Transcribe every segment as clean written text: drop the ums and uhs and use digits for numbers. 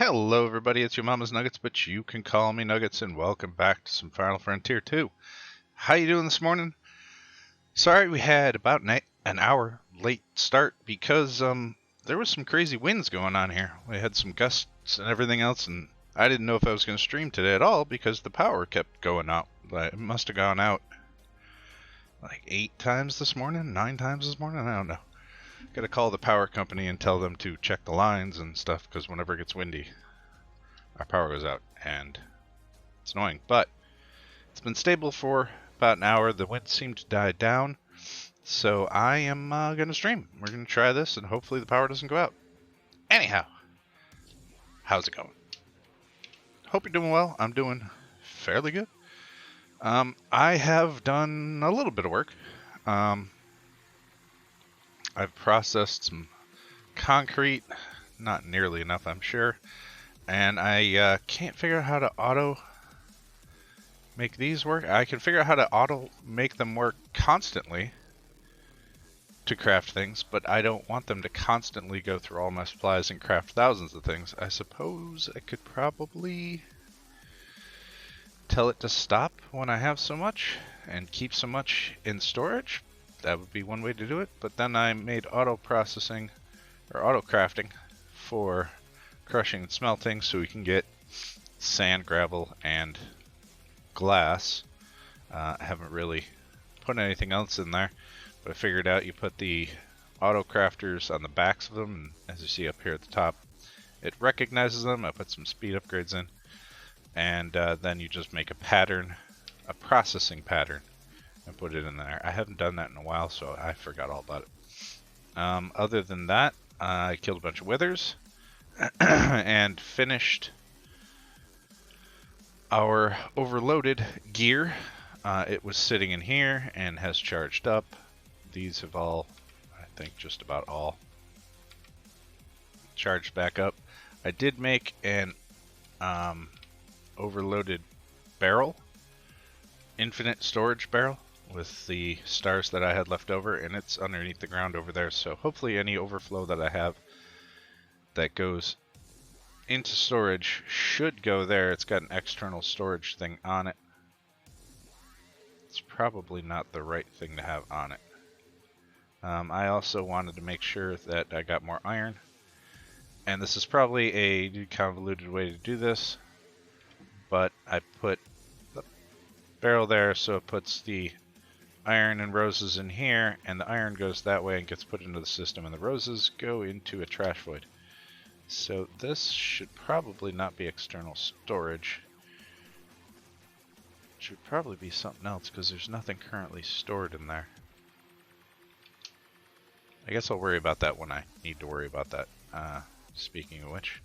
Hello everybody, it's your mama's Nuggets, but you can call me Nuggets, and welcome back to some Final Frontier 2. How you doing this morning? Sorry we had about an hour late start because there was some crazy winds going on here. We had some gusts and everything else, and I didn't know if I was going to stream today at all because the power kept going out. It must have gone out like 8 times this morning, 9 times this morning, I don't know. Gotta call the power company and tell them to check the lines and stuff, because whenever it gets windy, our power goes out, and it's annoying. But it's been stable for about an hour. The wind seemed to die down, so I am going to stream. We're going to try this, and hopefully the power doesn't go out. Anyhow, how's it going? Hope you're doing well. I'm doing fairly good. I have done a little bit of work. I've processed some concrete, not nearly enough, I'm sure, and I can't figure out how to auto make these work. I can figure out how to auto make them work constantly to craft things, but I don't want them to constantly go through all my supplies and craft thousands of things. I suppose I could probably tell it to stop when I have so much and keep so much in storage. That would be one way to do it, but then I made auto processing or auto crafting for crushing and smelting so we can get sand, gravel, and glass. I haven't really put anything else in there, but I figured out you put the auto crafters on the backs of them, and as you see up here at the top, it recognizes them. I put some speed upgrades in, and then you just make a pattern, a processing pattern, and put it in there. I haven't done that in a while, so I forgot all about it. Other than that, I killed a bunch of withers and finished our overloaded gear. It was sitting in here and has charged up. These have all, I think just about all, charged back up. I did make an overloaded barrel, infinite storage barrel, with the stars that I had left over, and it's underneath the ground over there, so hopefully any overflow that I have that goes into storage should go there. It's got an external storage thing on it. It's probably not the right thing to have on it. I also wanted to make sure that I got more iron, and this is probably a convoluted way to do this, but I put the barrel there so it puts the iron and roses in here, and the iron goes that way and gets put into the system, and the roses go into a trash void. So this should probably not be external storage. It should probably be something else, because there's nothing currently stored in there. I guess I'll worry about that when I need to worry about that. Speaking of which,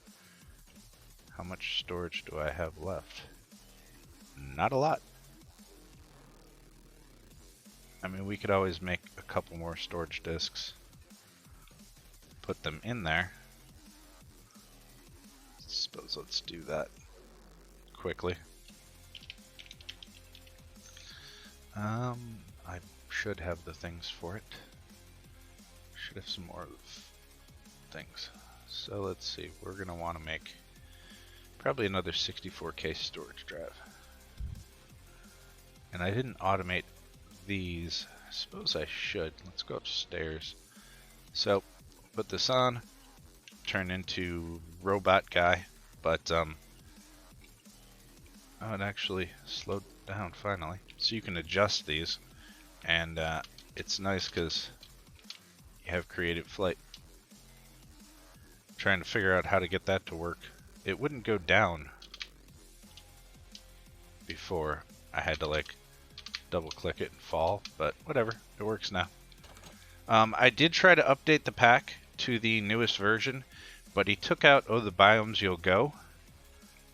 how much storage do I have left? Not a lot. I mean, we could always make a couple more storage disks, put them in there. Suppose let's do that quickly. I should have the things for it. Should have some more things. So let's see, we're gonna want to make probably another 64K storage drive. And I didn't automate these. I suppose I should. Let's go upstairs. So put this on, turn into robot guy, but oh, it actually slowed down finally. So you can adjust these, and it's nice because you have creative flight. Trying to figure out how to get that to work. It wouldn't go down before. I had to like double click it and fall, but whatever, it works now. I did try to update the pack to the newest version, but he took out the biomes you'll go.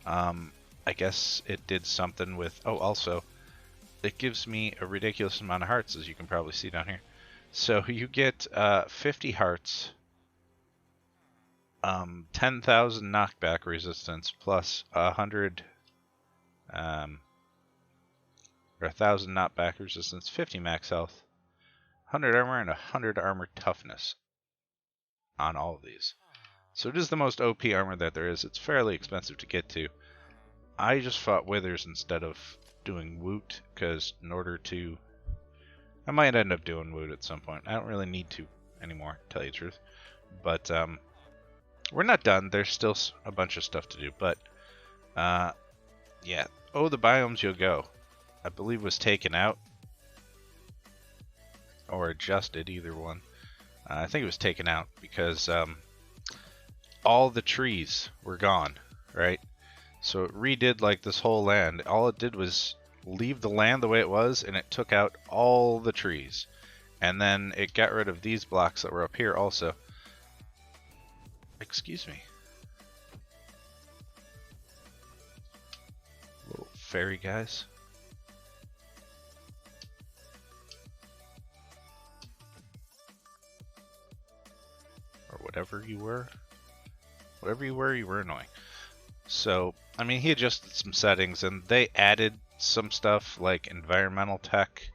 I guess it did something with, also it gives me a ridiculous amount of hearts, as you can probably see down here. So you get 50 hearts, 10,000 knockback resistance, plus 100 or 1,000 knockback resistance, 50 max health, 100 armor, and 100 armor toughness on all of these. So it is the most OP armor that there is. It's fairly expensive to get to. I just fought Withers instead of doing Woot, because in order to... I might end up doing Woot at some point. I don't really need to anymore, to tell you the truth. But we're not done. There's still a bunch of stuff to do. But yeah. Oh, the Biomes You'll Go, I believe, was taken out. Or adjusted, either one. I think it was taken out because all the trees were gone, right? So it redid like this whole land. All it did was leave the land the way it was, and it took out all the trees. And then it got rid of these blocks that were up here also. Excuse me. Little fairy guys. Or whatever you were. Whatever you were annoying. So, I mean, he adjusted some settings, and they added some stuff like environmental tech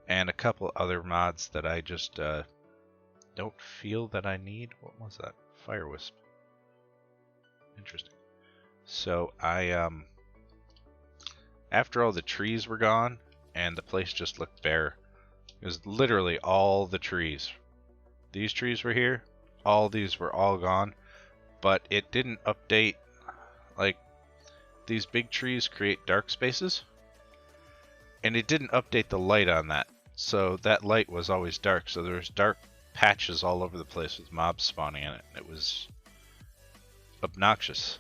and a couple other mods that I just don't feel that I need. What was that? Fire Wisp. Interesting. So I after all the trees were gone and the place just looked bare, it was literally all the trees. These trees were here, all these were all gone, but it didn't update. Like, these big trees create dark spaces, and it didn't update the light on that. So that light was always dark, so there was dark patches all over the place with mobs spawning in it. It was obnoxious.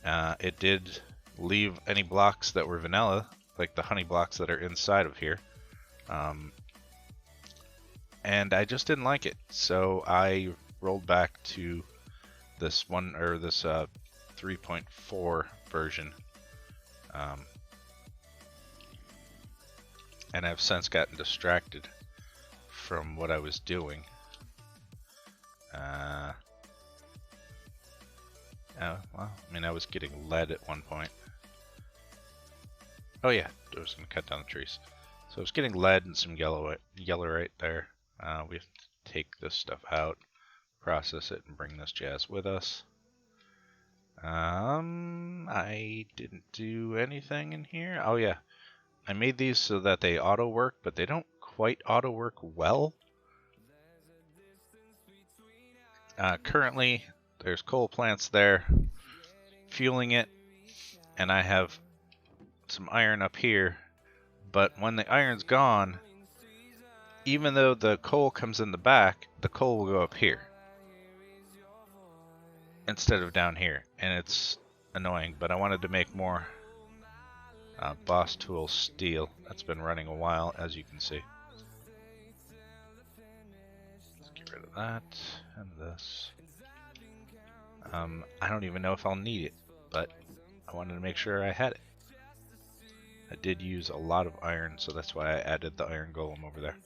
It did leave any blocks that were vanilla, like the honey blocks that are inside of here. And I just didn't like it. So I rolled back to this 3.4 version. And I've since gotten distracted from what I was doing. Well, I mean, I was getting lead at one point. Oh yeah, I was going to cut down the trees. So I was getting lead and some yellow right there. We have to take this stuff out, process it, and bring this jazz with us. I didn't do anything in here. Oh yeah, I made these so that they auto work, but they don't quite auto work well. Currently, there's coal plants there, fueling it, and I have some iron up here. But when the iron's gone, even though the coal comes in the back, the coal will go up here instead of down here, and it's annoying. But I wanted to make more Boss Tool steel. That's been running a while, as you can see. Let's get rid of that and this. I don't even know if I'll need it, but I wanted to make sure I had it. I did use a lot of iron, so that's why I added the iron golem over there.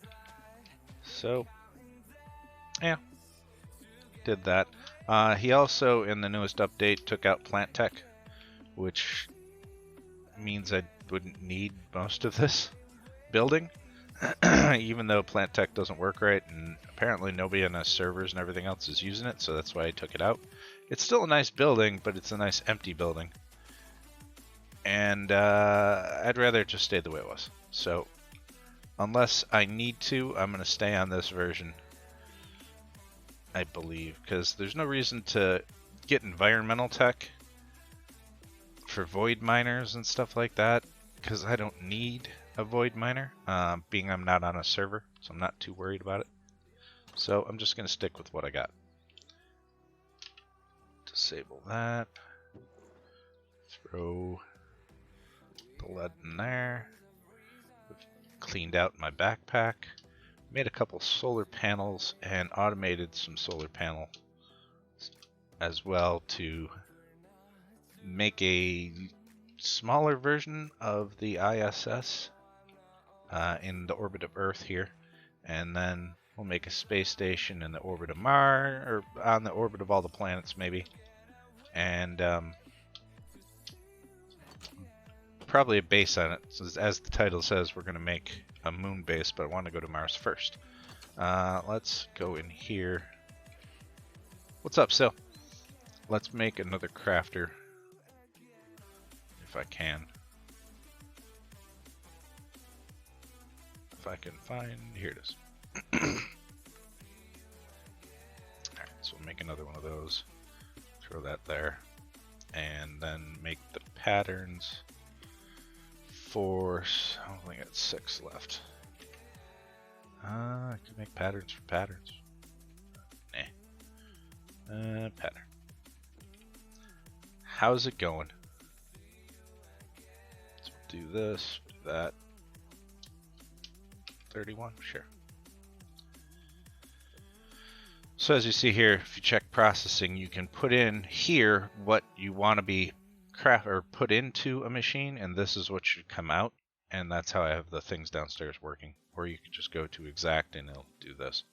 So, yeah, did that. He also, in the newest update, took out plant tech, which means I wouldn't need most of this building, even though plant tech doesn't work right, and apparently nobody on the servers and everything else is using it, so that's why I took it out. It's still a nice building, but it's a nice empty building, and I'd rather it just stay the way it was. So unless I need to, I'm going to stay on this version, I believe, because there's no reason to get environmental tech for void miners and stuff like that, because I don't need a void miner, being I'm not on a server, so I'm not too worried about it. So I'm just going to stick with what I got. Disable that. Throw the lead in there. Cleaned out my backpack. Made a couple solar panels and automated some solar panels as well to make a smaller version of the ISS in the orbit of Earth here, and then we'll make a space station in the orbit of Mars, or on the orbit of all the planets maybe, and probably a base on it. So as the title says, we're going to make a moon base, but I want to go to Mars first. Let's go in here What's up, Sil? Let's make another crafter. If I can. If I can find... Here it is. Alright, so we'll make another one of those. Throw that there. And then make the patterns for... I only got 6 left. I can make patterns for patterns. Nah. Pattern. How's it going? So do this, do that. 31, sure. So as you see here, if you check processing, you can put in here what you want to be put into a machine, and this is what should come out. And that's how I have the things downstairs working. Or you can just go to exact and it'll do this.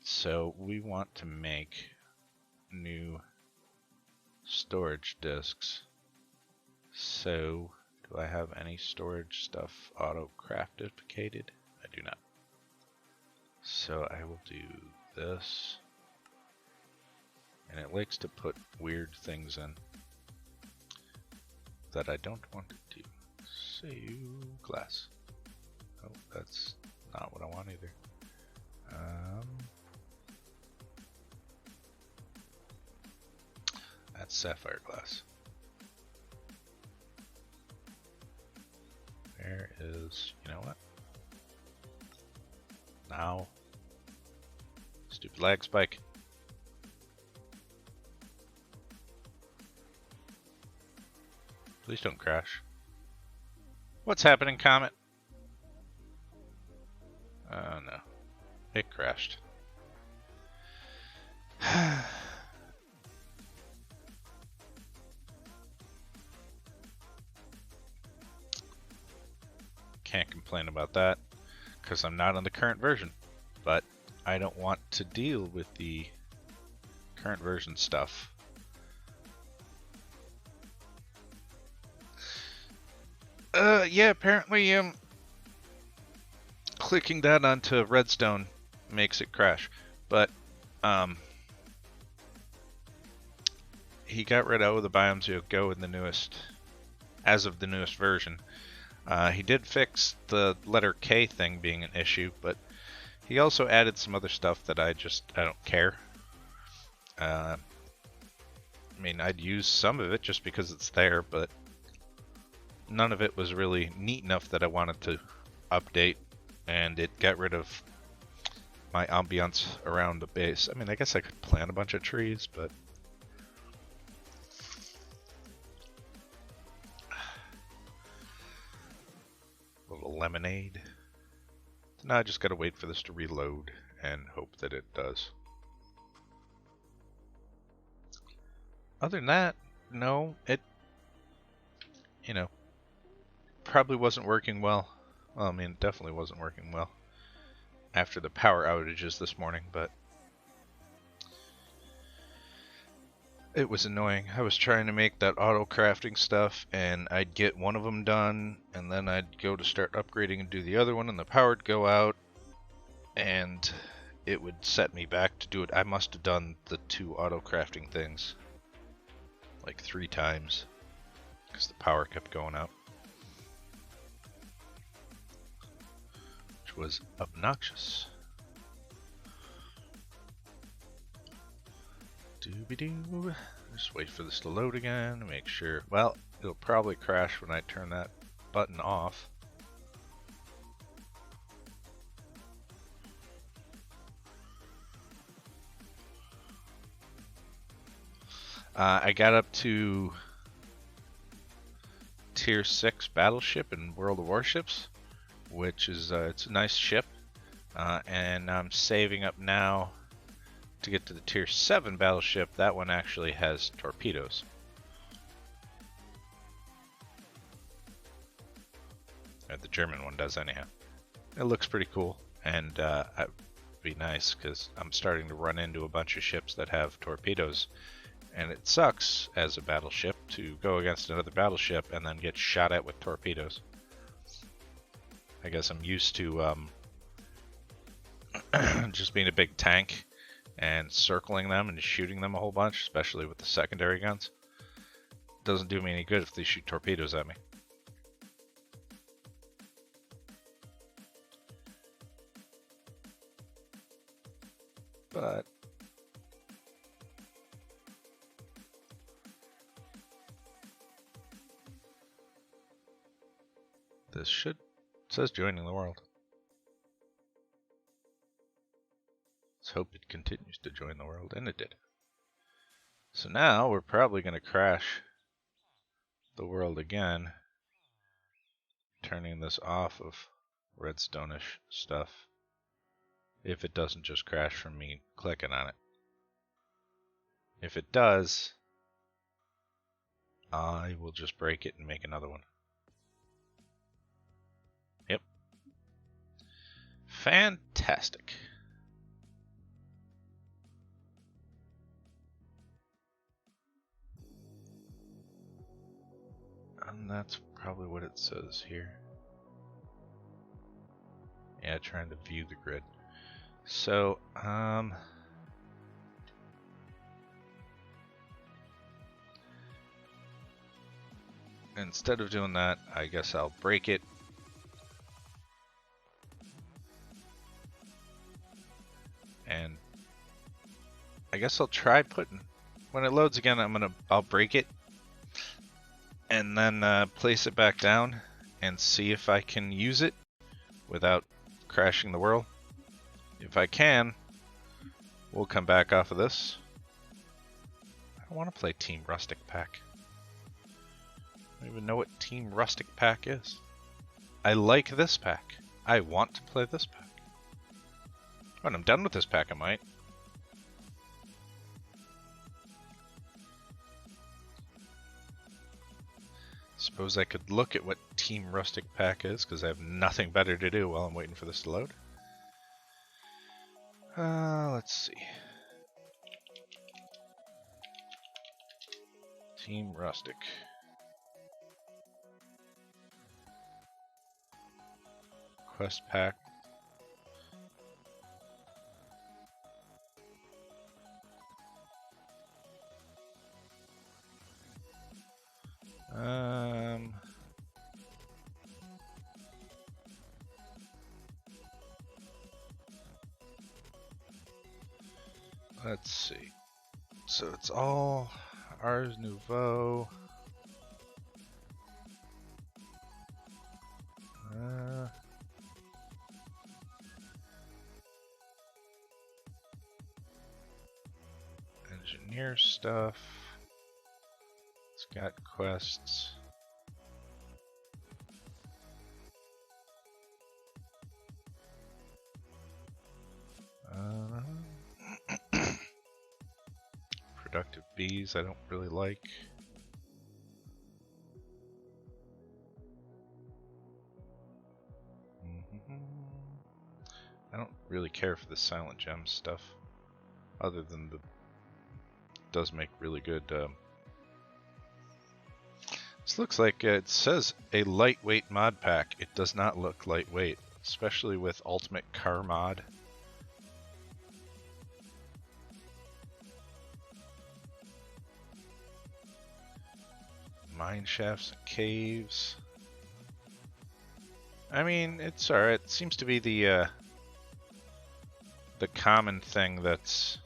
So we want to make new storage disks. So do I have any storage stuff auto craftificated? I do not. So I will do this. And it likes to put weird things in that I don't want it to. So glass. Oh, that's not what I want either. That's sapphire glass. There is, you know what? Now, stupid lag spike. Please don't crash. What's happening, Comet? Oh no, it crashed. Can't complain about that because I'm not on the current version, but I don't want to deal with the current version stuff. Yeah, apparently clicking that onto redstone makes it crash, but he got rid of the biomes you'll go in the newest, as of the newest version. He did fix the letter K thing being an issue, but he also added some other stuff that I don't care. I mean, I'd use some of it just because it's there, but none of it was really neat enough that I wanted to update, and it got rid of my ambiance around the base. I mean, I guess I could plant a bunch of trees, but a little lemonade. Now I just gotta wait for this to reload and hope that it does. Other than that, no, it, you know, probably wasn't working well. Well, I mean, it definitely wasn't working well after the power outages this morning, but it was annoying. I was trying to make that auto crafting stuff, and I'd get one of them done, and then I'd go to start upgrading and do the other one, and the power would go out, and it would set me back to do it. I must have done the 2 auto crafting things like 3 times because the power kept going out, which was obnoxious. Doobie-doo. Just wait for this to load again, make sure. Well, it'll probably crash when I turn that button off. I got up to tier 6 battleship in World of Warships, which is it's a nice ship, and I'm saving up now to get to the tier 7 battleship. That one actually has torpedoes. Or the German one does anyhow. It looks pretty cool, and it'd be nice because I'm starting to run into a bunch of ships that have torpedoes, and it sucks as a battleship to go against another battleship and then get shot at with torpedoes. I guess I'm used to just being a big tank and circling them and shooting them a whole bunch, especially with the secondary guns. Doesn't do me any good if they shoot torpedoes at me. But this should, it says joining the world. Let's hope it continues to join the world, and it did. So now we're probably going to crash the world again, turning this off of redstone-ish stuff, if it doesn't just crash from me clicking on it. If it does, I will just break it and make another one. Yep. Fantastic. And that's probably what it says here. Yeah, trying to view the grid. So, instead of doing that, I guess I'll break it. And I guess I'll try putting, when it loads again, I'll break it and then place it back down and see if I can use it without crashing the world. If I can, we'll come back off of this. I don't want to play Team Rustic Pack. I don't even know what Team Rustic Pack is. I like this pack. I want to play this pack. When I'm done with this pack, I might. Suppose I could look at what Team Rustic Pack is, because I have nothing better to do while I'm waiting for this to load. Let's see. Team Rustic. Quest pack. Let's see. So it's all Ars Nouveau. Engineer stuff. It's got quests. Productive bees I don't really like. I don't really care for the Silent Gem stuff, other than the does make really good. This looks like it says a lightweight mod pack. It does not look lightweight, especially with Ultimate Car mod. Mine shafts and caves. I mean, it's alright. It seems to be the common thing that's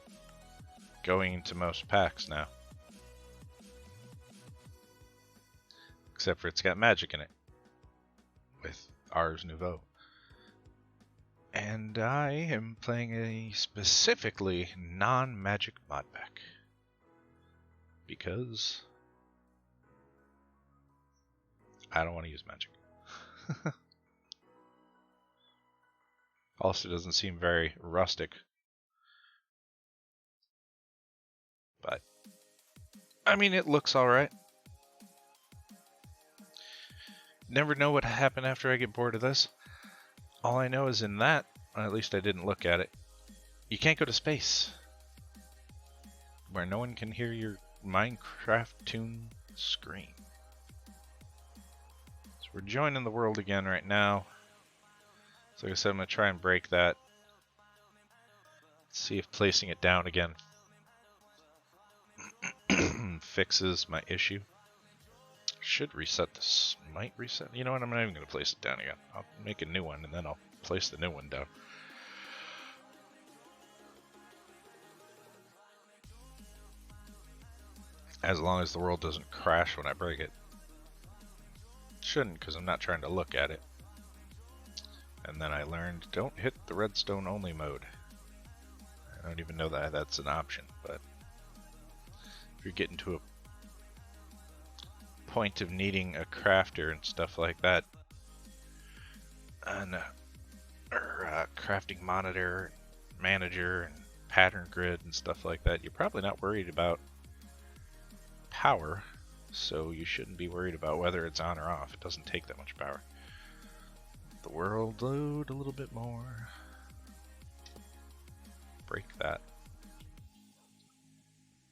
going into most packs now. Except for it's got magic in it. With Ars Nouveau. And I am playing a specifically non-magic mod pack. Because I don't want to use magic. Also doesn't seem very rustic. But I mean, it looks alright. Never know what happened after I get bored of this. All I know is in that, or at least I didn't look at it, you can't go to space. Where no one can hear your Minecraft tune scream. So we're joining the world again right now. So like I said, I'm going to try and break that. See if placing it down again fixes my issue. Should reset this. Might reset. You know what? I'm not even going to place it down again. I'll make a new one and then I'll place the new one down. As long as the world doesn't crash when I break it. Shouldn't, because I'm not trying to look at it. And then I learned, don't hit the redstone only mode. I don't even know that that's an option, but if you're getting to a point of needing a crafter and stuff like that, and crafting monitor, manager, and pattern grid and stuff like that, you're probably not worried about power, so you shouldn't be worried about whether it's on or off. It doesn't take that much power. The world load a little bit more. Break that.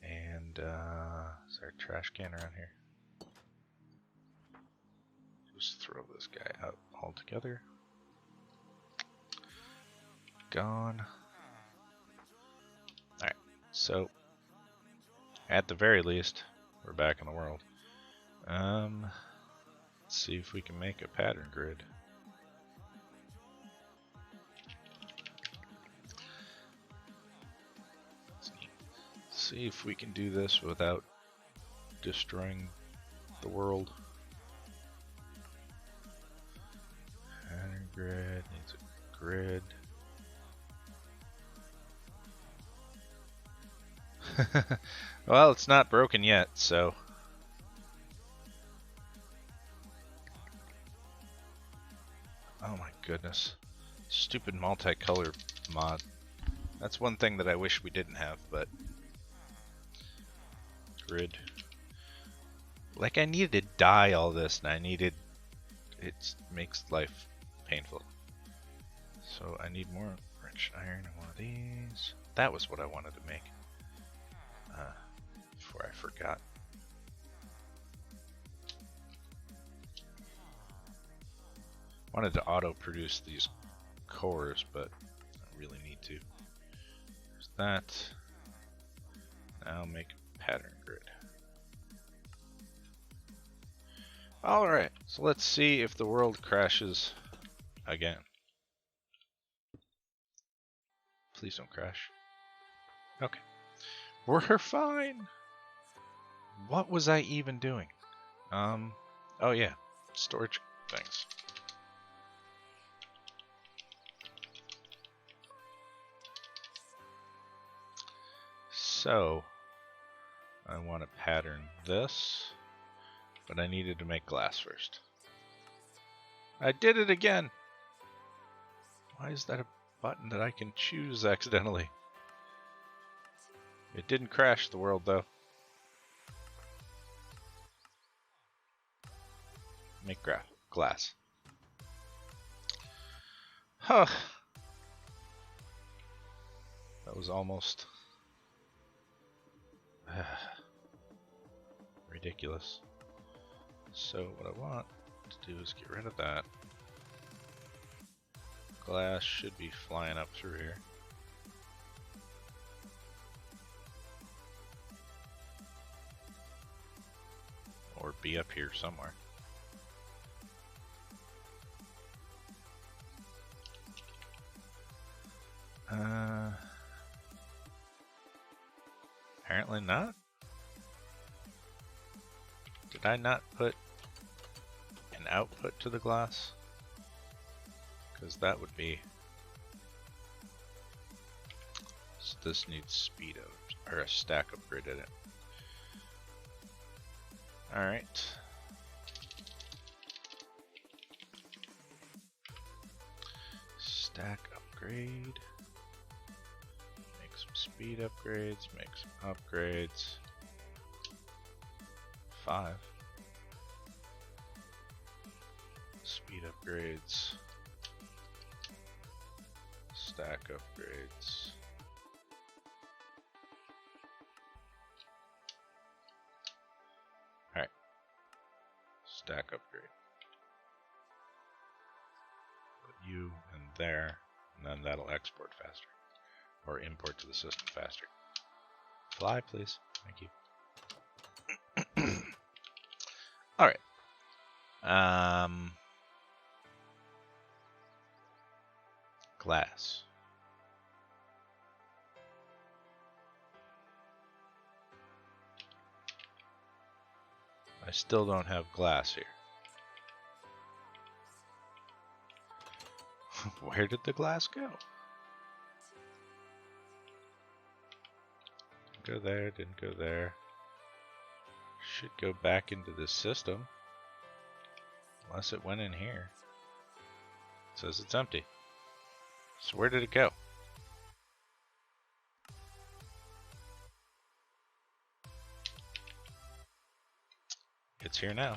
And is there a trash can around here? Just throw this guy out altogether. Gone. Alright, so at the very least, we're back in the world. Let's see if we can make a pattern grid. See if we can do this without destroying the world. Pattern grid needs a grid. Well, it's not broken yet, so. Oh my goodness. Stupid multicolor mod. That's one thing that I wish we didn't have, but. Grid. Like, I needed to dye all this, and I needed. It makes life painful. So I need more rich iron in one of these. That was what I wanted to make. Before I forgot. Wanted to auto-produce these cores, but I really need to. There's that. Now make a pattern grid. Alright, so let's see if the world crashes again. Please don't crash. Okay. We're fine! What was I even doing? Oh yeah, storage things. So, I want to pattern this, but I needed to make glass first. I did it again! Why is that a button that I can choose accidentally? It didn't crash the world though. Make glass. Huh. That was almost ridiculous. So what I want to do is get rid of that. Glass should be flying up through here. Or be up here somewhere. Apparently not. Did I not put an output to the glass? Because that would be. So this needs speed up, or a stack upgrade in it. Alright. Stack upgrade. Make some speed upgrades, make some upgrades. 5. Speed upgrades. Stack upgrades. Alright. Stack upgrade. Put you in there, and then that'll export faster. or import to the system faster. Fly, please. Thank you. All right. Glass. I still don't have glass here. Where did the glass go? Didn't go there, didn't go there. Should go back into the system. Unless it went in here. It says it's empty. So where did it go? It's here now.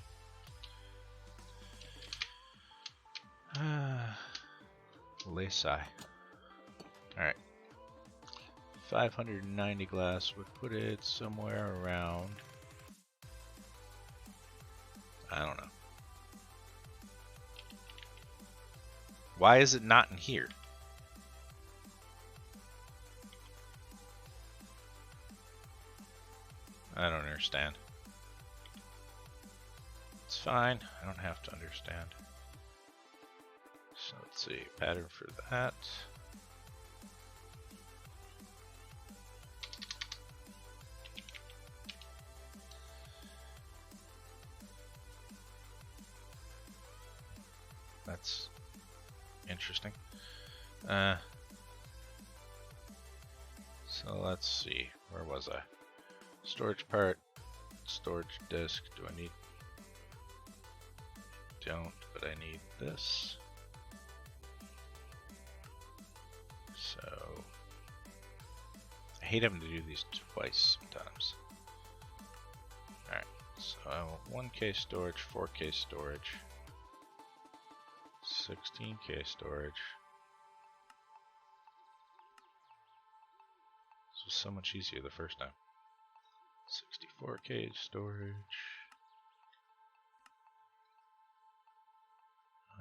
Lacy. Alright. 590 glass would put it somewhere around... I don't know. Why is it not in here? I don't understand. It's fine. I don't have to understand. So let's see. Pattern for that. That's interesting. So let's see. Where was I? Storage part. Storage disk. Do I need... Don't, but I need this. So... I hate having to do these twice sometimes. Alright, so I want 1K storage, 4K storage, 16K storage. This was so much easier the first time. 64K storage.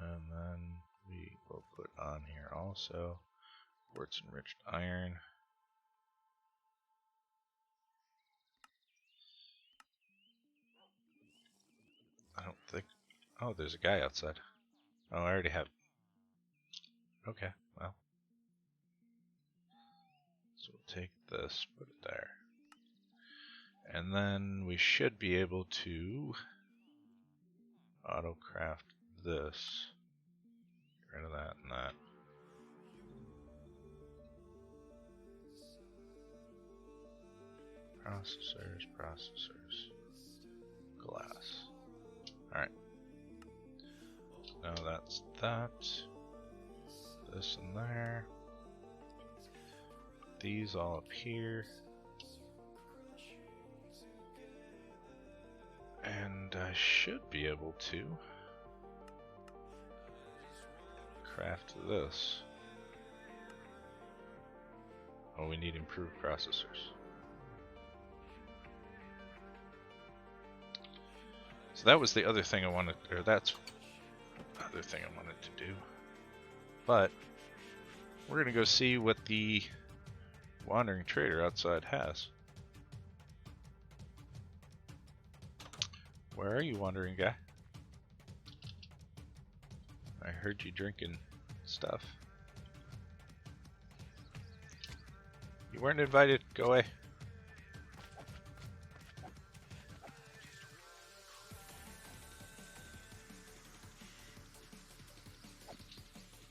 And then we will put on here also quartz enriched iron. I don't think... Oh, there's a guy outside. Oh, I already have... Okay, well. So we'll take this, put it there. And then we should be able to auto-craft this. Get rid of that and that. Processors. Glass. Alright. Now that's that. This and there. These all up here. And I should be able to craft this. Oh, we need improved processors. So that was the other thing I wanted, or that's the other thing I wanted to do. But we're gonna go see what the wandering trader outside has. Where are you, wandering guy? I heard you drinking stuff. You weren't invited. Go away.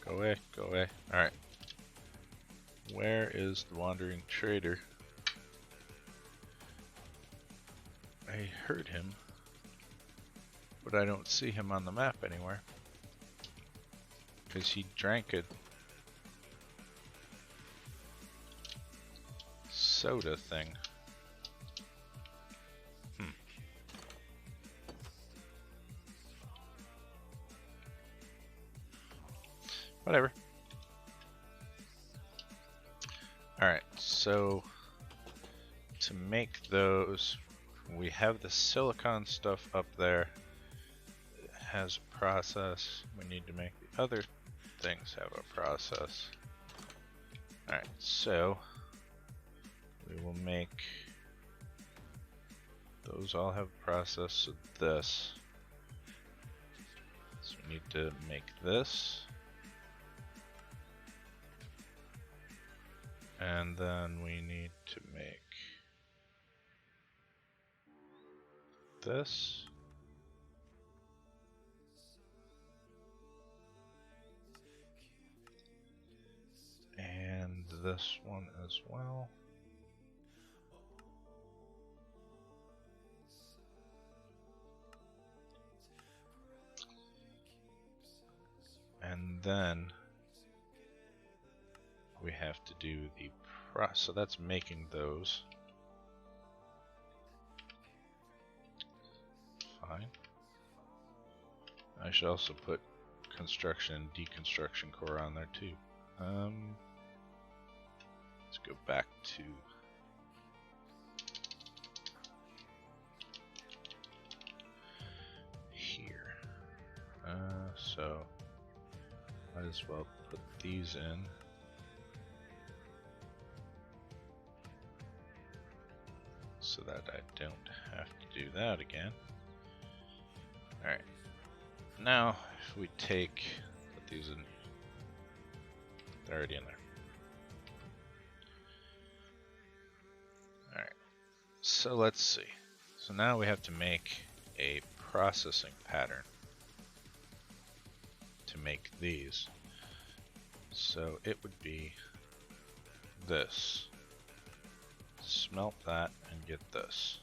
Go away. Go away. Alright. Where is the wandering trader? I heard him, but I don't see him on the map anywhere. Because he drank a soda thing. Whatever. Alright, so to make those, we have the silicon stuff up there. It has a process. We need to make the other things have a process. Alright, so we will make those all have a process of this. So we need to make this. And then we need to make this. And this one as well. And then we have to do the so that's making those. Fine. I should also put construction and deconstruction core on there too. Let's go back to here. So might as well put these in. So that I don't have to do that again. Alright. Now, if we put these in, they're already in there. Alright. So let's see. So now we have to make a processing pattern to make these. So it would be this. Smelt that and get this.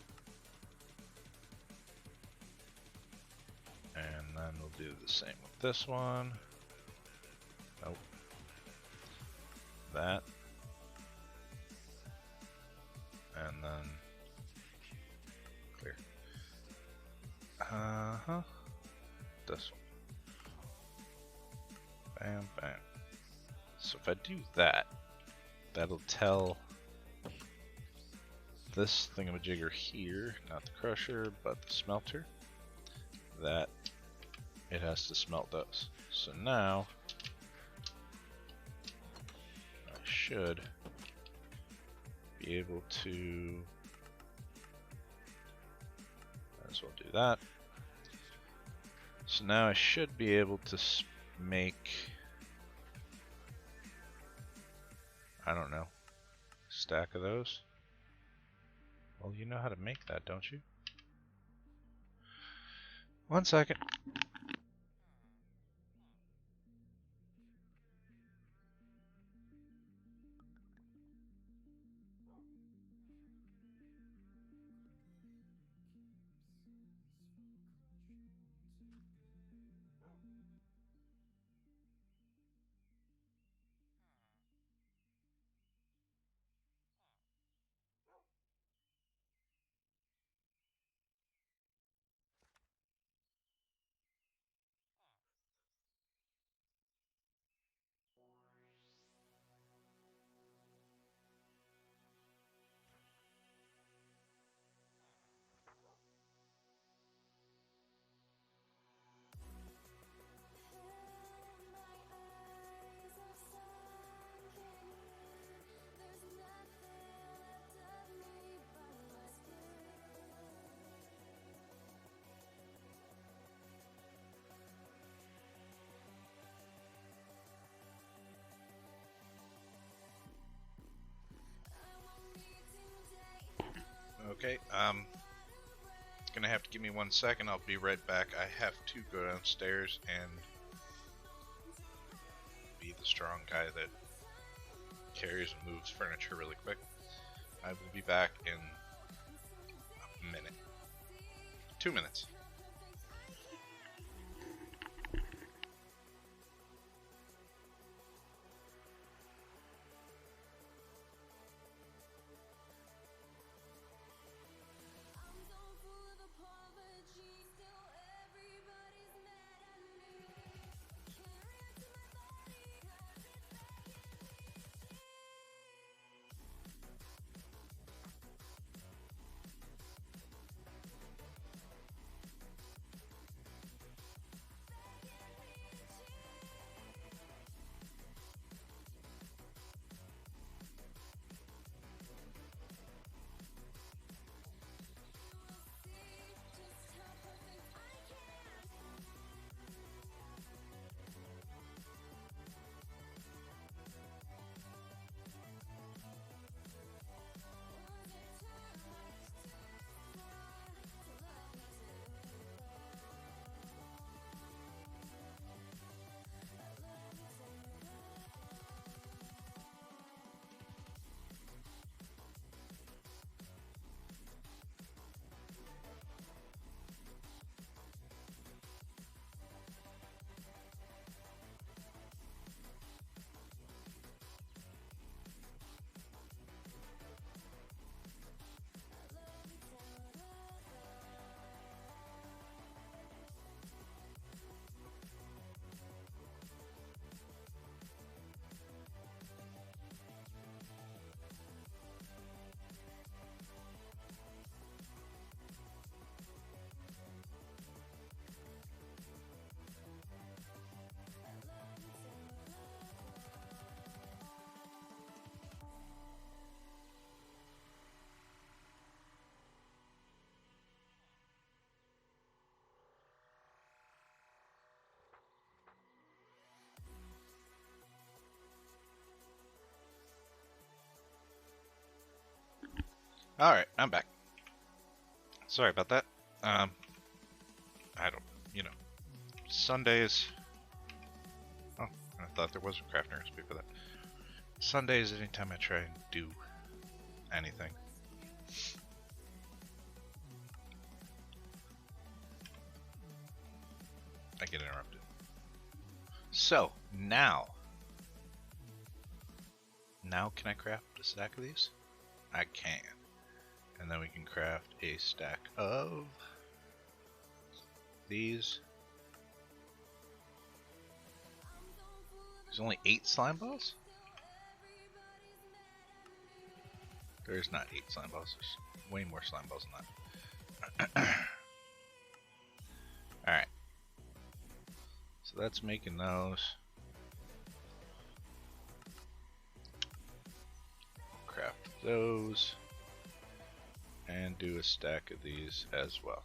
And then we'll do the same with this one. Nope. That. And then clear. This one. Bam, bam. So if I do that, that'll tell this thingamajigger here, not the crusher, but the smelter, that it has to smelt those. So now I should be able to, might as well do that. So now I should be able to make, I don't know, a stack of those. Well, you know how to make that, don't you? 1 second. Okay, gonna have to give me 1 second. I'll be right back. I have to go downstairs and be the strong guy that carries and moves furniture really quick. I will be back in a minute. 2 minutes. Alright, I'm back. Sorry about that. I don't, you know, Sundays. Oh, I thought there was a crafting recipe for that. Sundays, anytime I try and do anything. I get interrupted. So, now can I craft a stack of these? I can. And then we can craft a stack of these. There's only 8 slime balls? There's not 8 slime balls, there's way more slime balls than that. Alright. So that's making those. Craft those. And do a stack of these as well.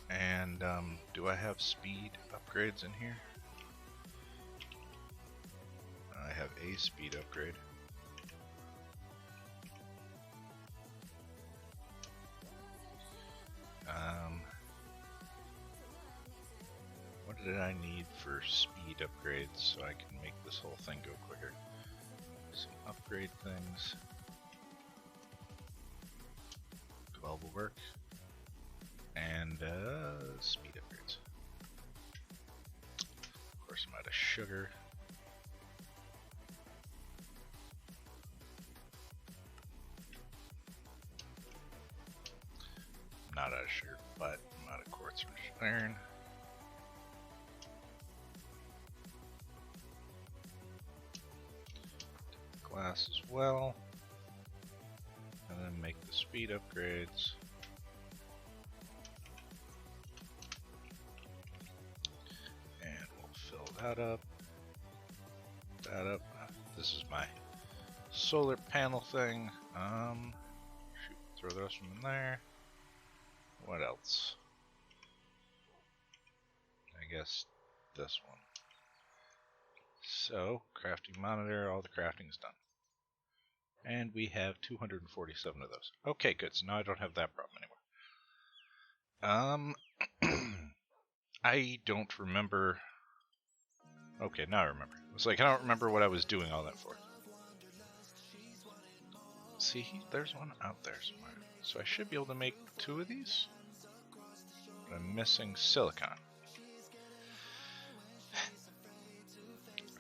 And do I have speed upgrades in here? I have a speed upgrade. What did I need for speed upgrades so I can make this whole thing go quicker? Some upgrade things. 12 will work. And speed upgrades. Of course, I'm out of sugar. Not out of sugar, but I'm out of quartz or iron. Glass as well. And then make the speed upgrades. And we'll fill that up. That up. This is my solar panel thing. Shoot, throw those from in there. What else? I guess this one. So, crafting monitor, all the crafting is done. And we have 247 of those. Okay, good. So now I don't have that problem anymore. I don't remember. Okay, now I remember. It's like I don't remember what I was doing all that for. See, there's one out there somewhere. So I should be able to make 2 of these. But I'm missing silicon.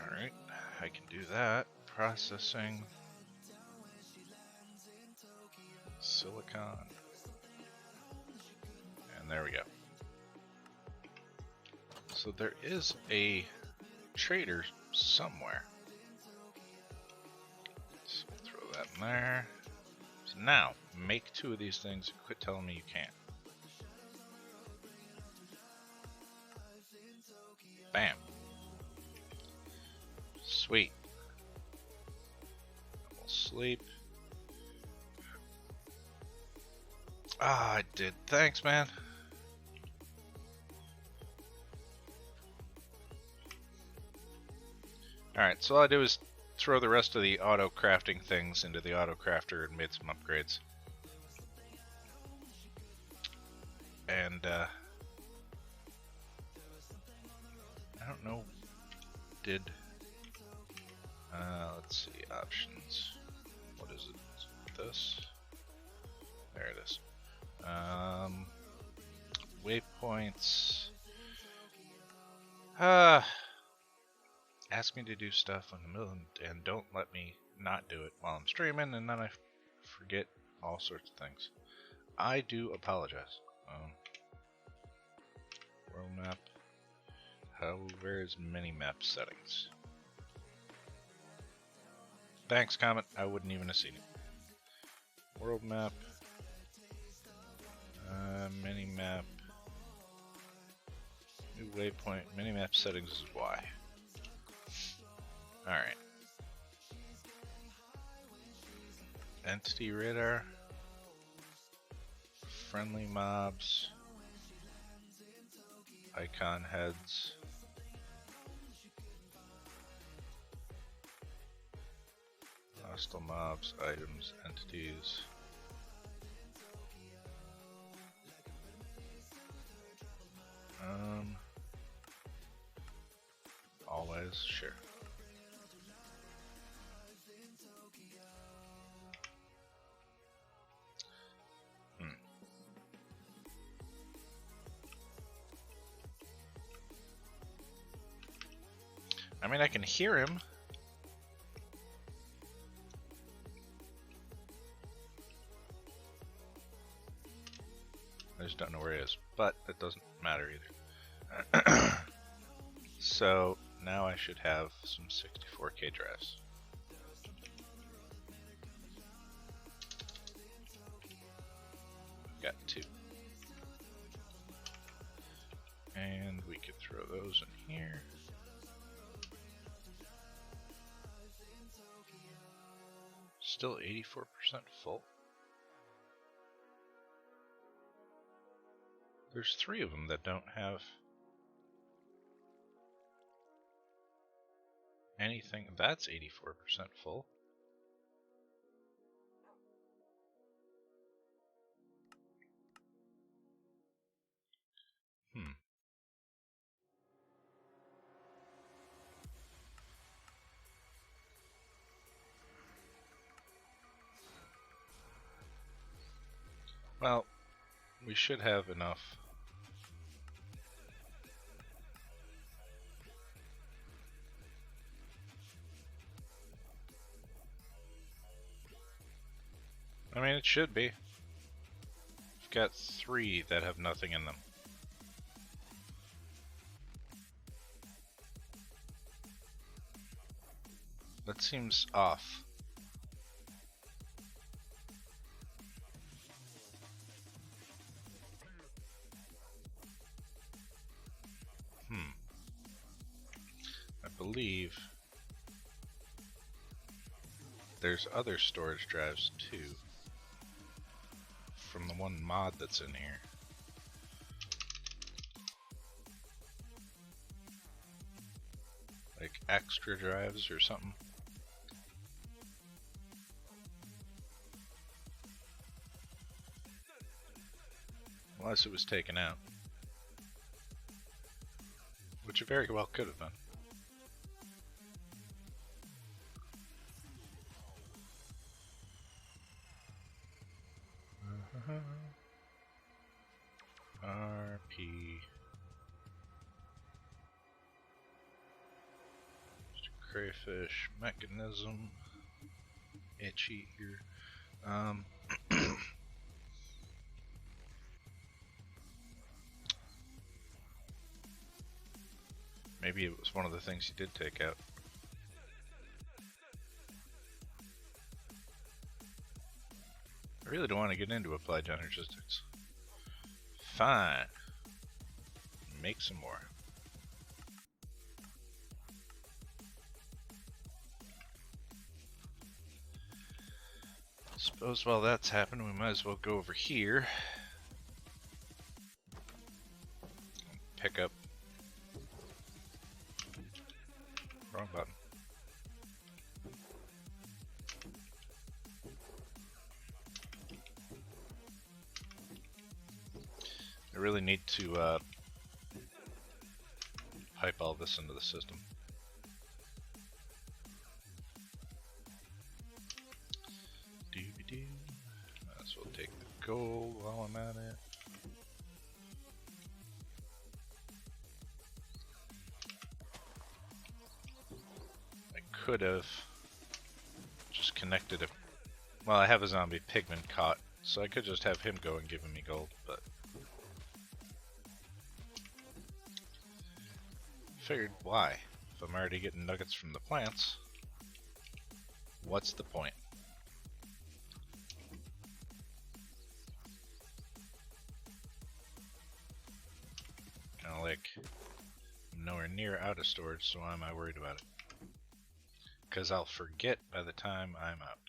Alright, I can do that. Processing. Silicon. And there we go. So there is a trader somewhere. So throw that in there. So now, make 2 of these things and quit telling me you can't. Bam. Sweet. We'll sleep. Ah, I did. Thanks, man. Alright, so all I do is throw the rest of the auto crafting things into the auto crafter and made some upgrades. And I don't know, did let's see, options. What is it? Is it this? There it is. Waypoints. Ask me to do stuff in the middle and don't let me not do it while I'm streaming, and then I forget all sorts of things. I do apologize. World map. Where is minimap settings? Thanks, comment. I wouldn't even have seen it. World map. Minimap. New waypoint. Minimap settings is Y. Alright. Entity radar. Friendly mobs. Icon heads. Hostile mobs, items, entities. Always, sure. I mean, I can hear him. I just don't know where he is, but it doesn't matter either. So now I should have some 64K drives. I've got 2. And we could throw those in here. Still 84% full. There's 3 of them that don't have anything. That's 84% full. Well, we should have enough. I mean, it should be. We've got 3 that have nothing in them. That seems off. I believe there's other storage drives too from the one mod that's in here. Like extra drives or something. Unless it was taken out. Which it very well could have been. RP. Crayfish mechanism. Itchy here. Maybe it was one of the things he did take out. I really don't want to get into applied energistics. Fine. Make some more. Suppose while that's happening, we might as well go over here. Pick up. Wrong button. I really need to pipe all this into the system. Doobie-doo. Might as well take the gold while I'm at it. I could have just connected it. Well, I have a zombie pigman caught, so I could just have him go and give me gold, but figured why? If I'm already getting nuggets from the plants, what's the point? Kinda like, I'm nowhere near out of storage, so why am I worried about it? Because I'll forget by the time I'm out.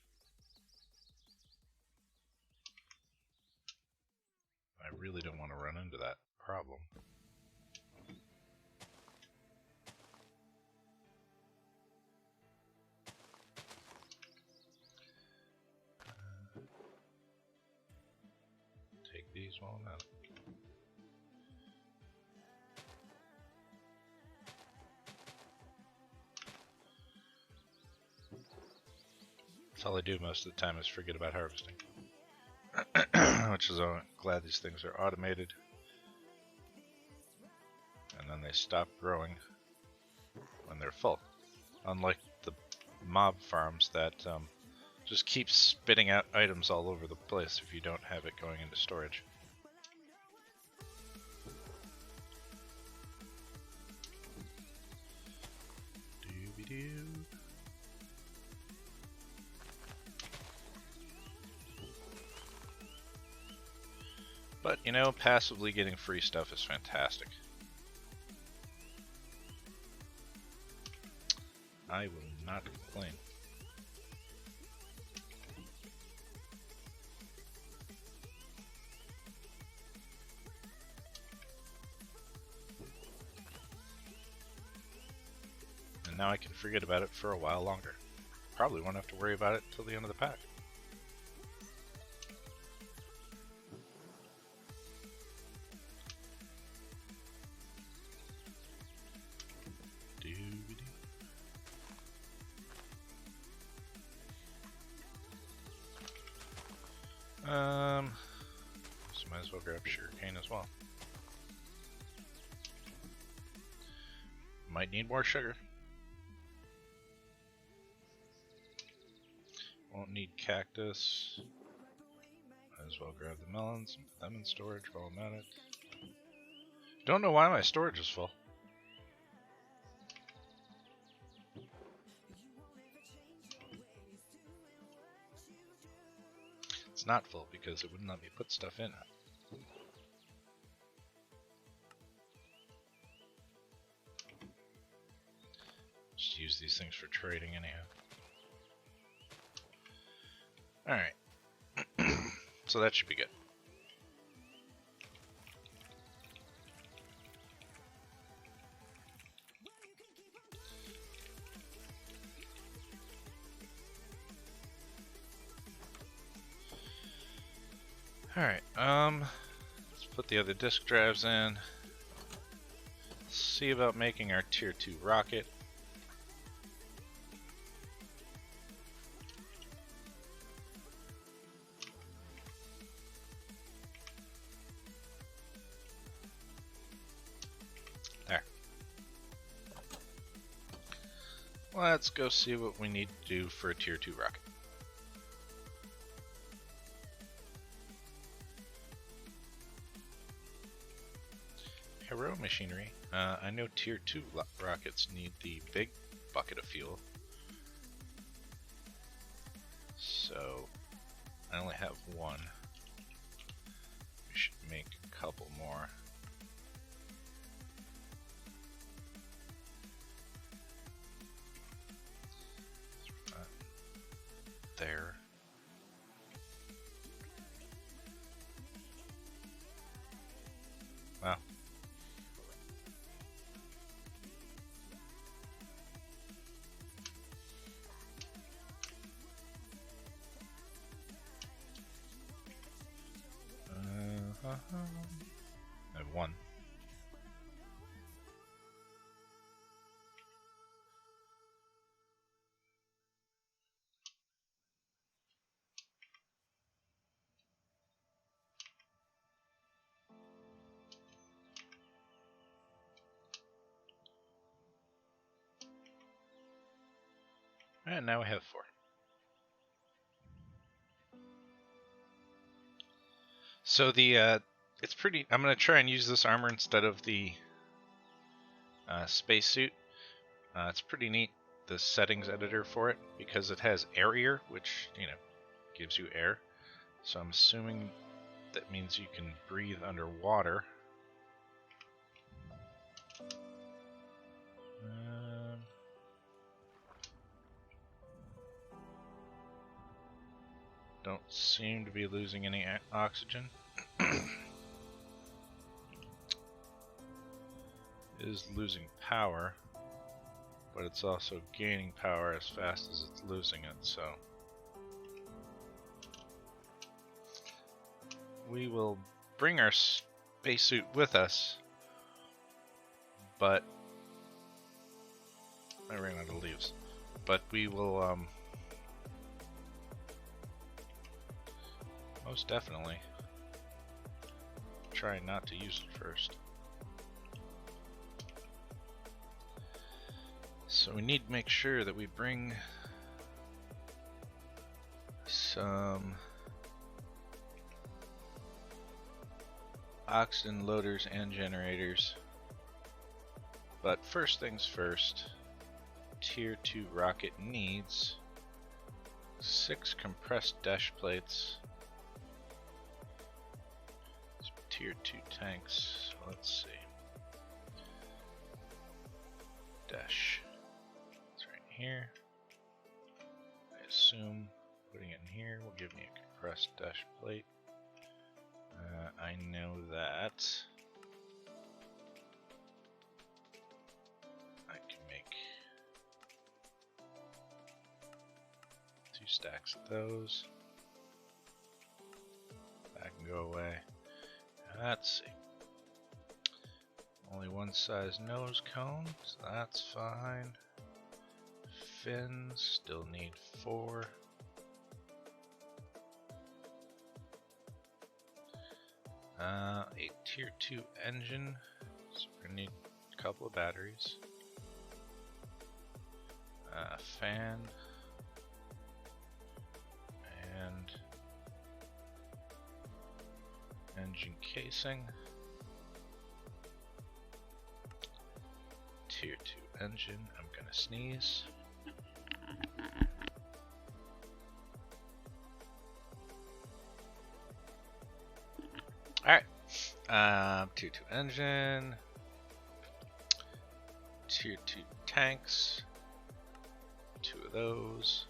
I really don't want to run into that problem. These won't out. That's all I do most of the time is forget about harvesting. Which is I'm glad these things are automated. And then they stop growing when they're full. Unlike the mob farms that just keep spitting out items all over the place if you don't have it going into storage. Dooby-doo. But, you know, passively getting free stuff is fantastic. I will not complain. And now I can forget about it for a while longer. Probably won't have to worry about it till the end of the pack. So might as well grab sugarcane as well. Might need more sugar. Won't need cactus. Might as well grab the melons and put them in storage while I'm at it. Don't know why my storage is full. It's not full because it wouldn't let me put stuff in it. Just use these things for trading anyhow. Alright. So that should be good. Alright, let's put the other disk drives in. See about making our tier 2 rocket. There. Let's go see what we need to do for a tier 2 rocket. Hero machinery. I know tier 2 rockets need the big bucket of fuel. So I only have one. We should make a couple more. There. Wow. I have one. And now we have 4. So the it's pretty. I'm gonna try and use this armor instead of the spacesuit. It's pretty neat, the settings editor for it, because it has airier, which, you know, gives you air. So I'm assuming that means you can breathe underwater. Don't seem to be losing any oxygen. It is losing power, but it's also gaining power as fast as it's losing it, so we will bring our spacesuit with us, but I ran out of leaves. But we will most definitely try not to use it first. So we need to make sure that we bring some oxygen loaders and generators. But first things first, Tier 2 rocket needs 6 compressed dash plates. Tier 2 tanks, let's see. Dash. It's right here. I assume putting it in here will give me a compressed dash plate. I know that I can make 2 stacks of those. That can go away. Let's see. Only one size nose cone, so that's fine. Fins still need 4. A tier 2 engine, so we're gonna need a couple of batteries. Fan and engine casing. Tier 2 engine, I'm gonna sneeze. Alright, Tier 2 engine, Tier 2 tanks, 2 of those,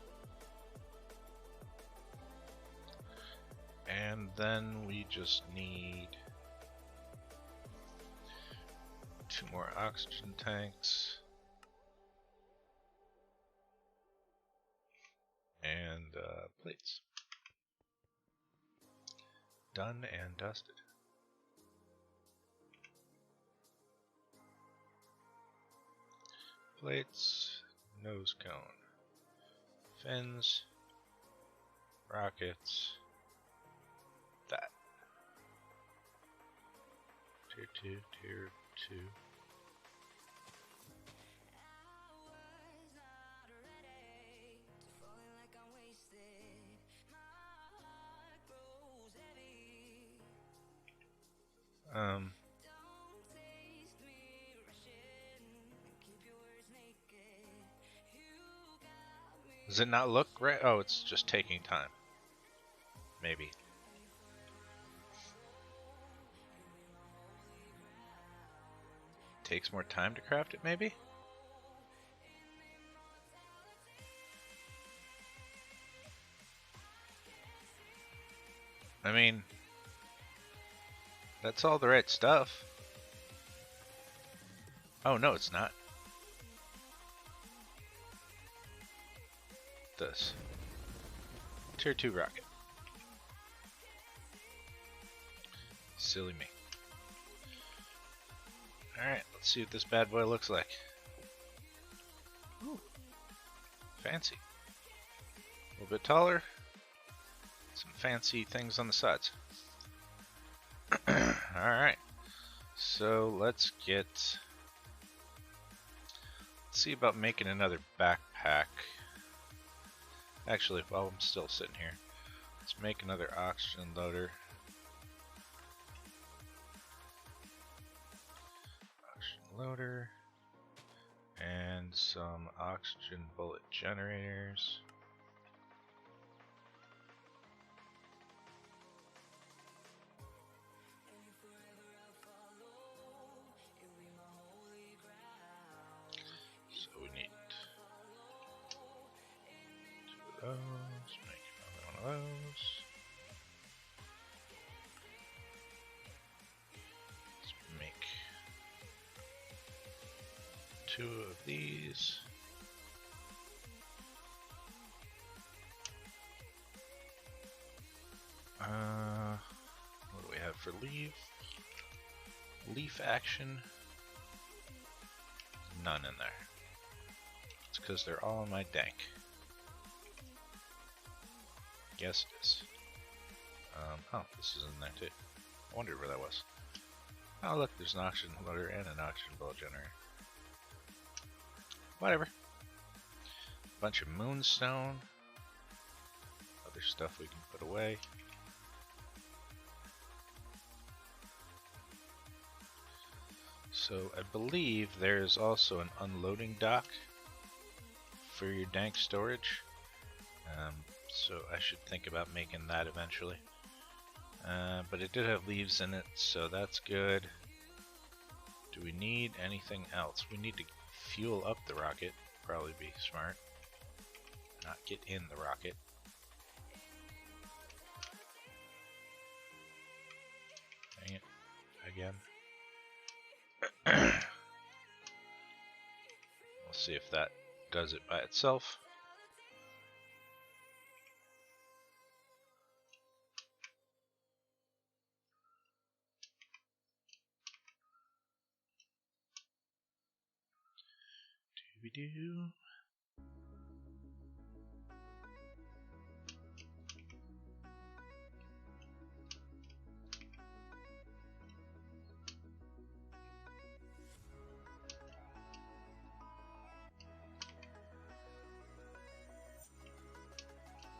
and then we just need 2 more oxygen tanks, and plates. Done and dusted. Plates, nose cone, fins, rockets, that. Tier 2, tier 2. Does it not look right? Oh, it's just taking time. Maybe. Takes more time to craft it, maybe? I mean, that's all the right stuff. Oh, no, it's not. This. Tier 2 rocket. Silly me. Alright, let's see what this bad boy looks like. Ooh. Fancy. A little bit taller. Some fancy things on the sides. Alright. So let's see about making another backpack. Actually, while I'm still sitting here, let's make another oxygen loader. Oxygen loader. And some oxygen bullet generators. So we need 2 of those, make another one of those. Let's make 2 of these. What do we have for leaf action. None in there. It's because they're all in my dank. Yes, it is. Oh, this is in there too. I wondered where that was. Oh, look, there's an oxygen loader and an oxygen bullet generator. Whatever. Bunch of moonstone. Other stuff we can put away. So I believe there's also an unloading dock for your dank storage. So I should think about making that eventually. But it did have leaves in it, so that's good. Do we need anything else? We need to fuel up the rocket. Probably be smart. Not get in the rocket. Dang it. Again. We'll see if that does it by itself. Do.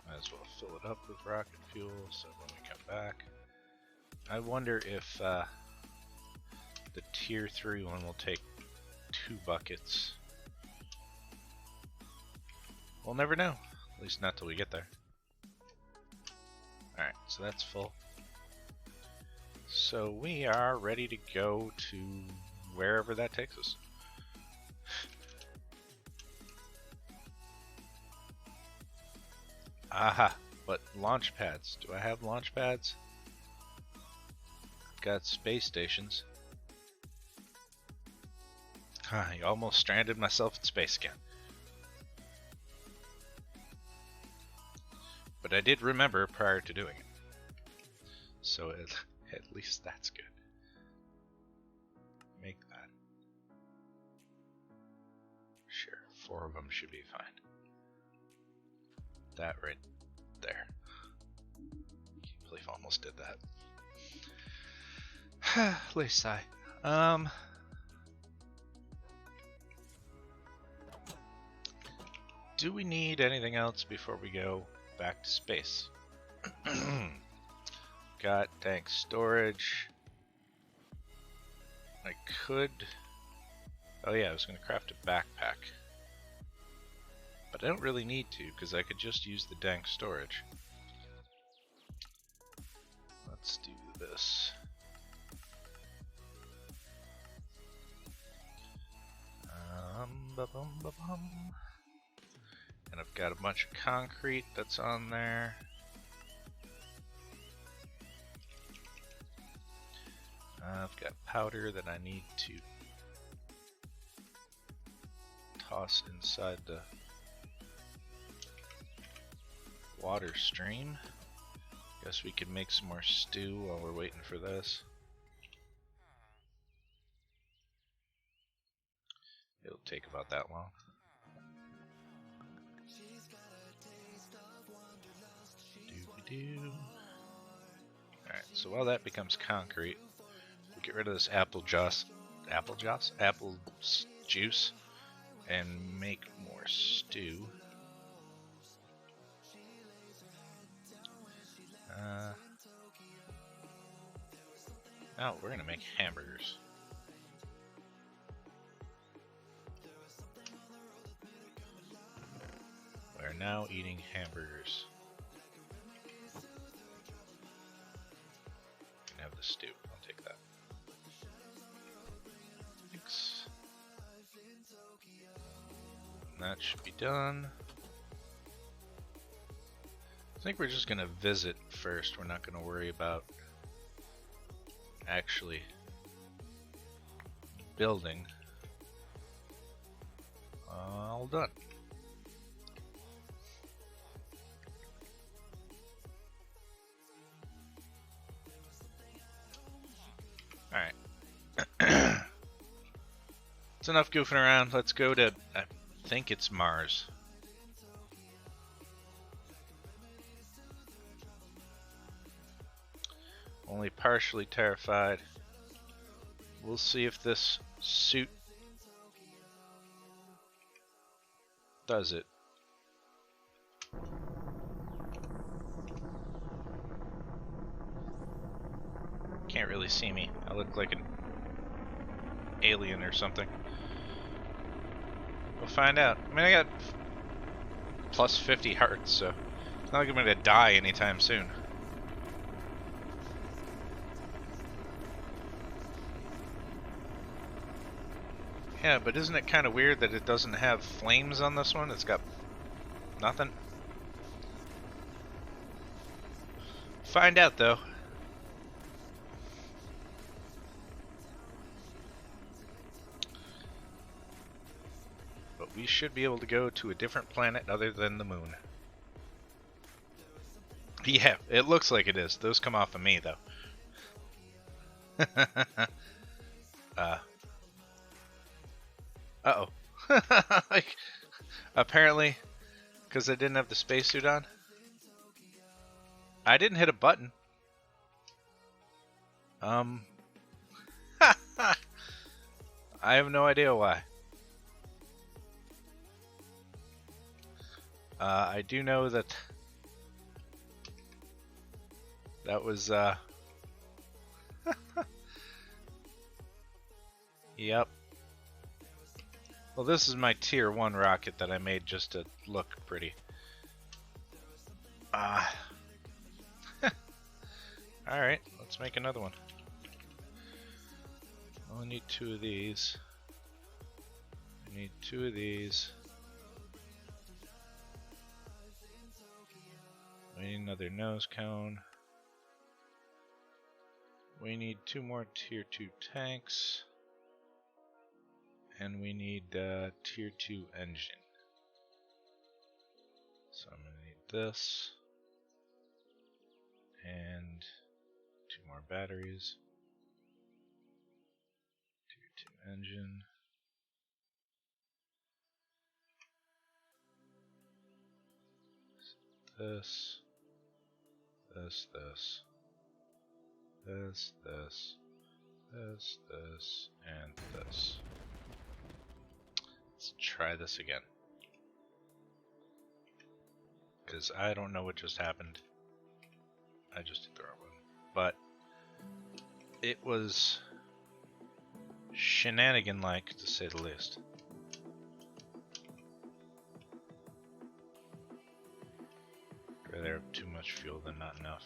Might as well fill it up with rocket fuel so when we come back. I wonder if the tier 3 one will take 2 buckets. We'll never know. At least not till we get there. Alright, so that's full. So we are ready to go to wherever that takes us. Aha, but launch pads. Do I have launch pads? I've got space stations. I almost stranded myself in space again. But I did remember prior to doing it. So at least that's good. Make that. Sure, 4 of them should be fine. That right there. Can't believe I almost did that. At least I. Do we need anything else before we go back to space? Got tank storage. I could. Oh yeah, I was going to craft a backpack. But I don't really need to, because I could just use the dank storage. Let's do this. And I've got a bunch of concrete that's on there. I've got powder that I need to toss inside the water stream. Guess we could make some more stew while we're waiting for this. It'll take about that long. Alright, so while that becomes concrete, we'll get rid of this apple juice, and make more stew. Now we're gonna make hamburgers. We're now eating hamburgers. You can have the stew. I'll take that. Thanks. And that should be done. I think we're just gonna visit first. We're not gonna worry about actually building. All done. It's enough goofing around. Let's go to, I think it's Mars. Only partially terrified. We'll see if this suit does it. Can't really see me. I look like an alien or something. We'll find out. I mean, I got plus 50 hearts, so it's not like I'm going to die anytime soon. Yeah, but isn't it kind of weird that it doesn't have flames on this one? It's got nothing. Find out, though. But we should be able to go to a different planet other than the moon. Yeah, it looks like it is. Those come off of me, though. Uh-oh. Like, apparently, because I didn't have the spacesuit on. I didn't hit a button. I have no idea why. I do know that that was, yep. Well, this is my tier 1 rocket that I made just to look pretty. Alright, let's make another one. Only need 2 of these. I need 2 of these. We need another nose cone. We need 2 more tier 2 tanks. And we need tier 2 engine. So I'm going to need this. And 2 more batteries. Tier 2 engine. This. This, and this. Let's try this again. Because I don't know what just happened. I just did the wrong one. But it was shenanigan-like, to say the least. I'd rather have too much fuel than not enough.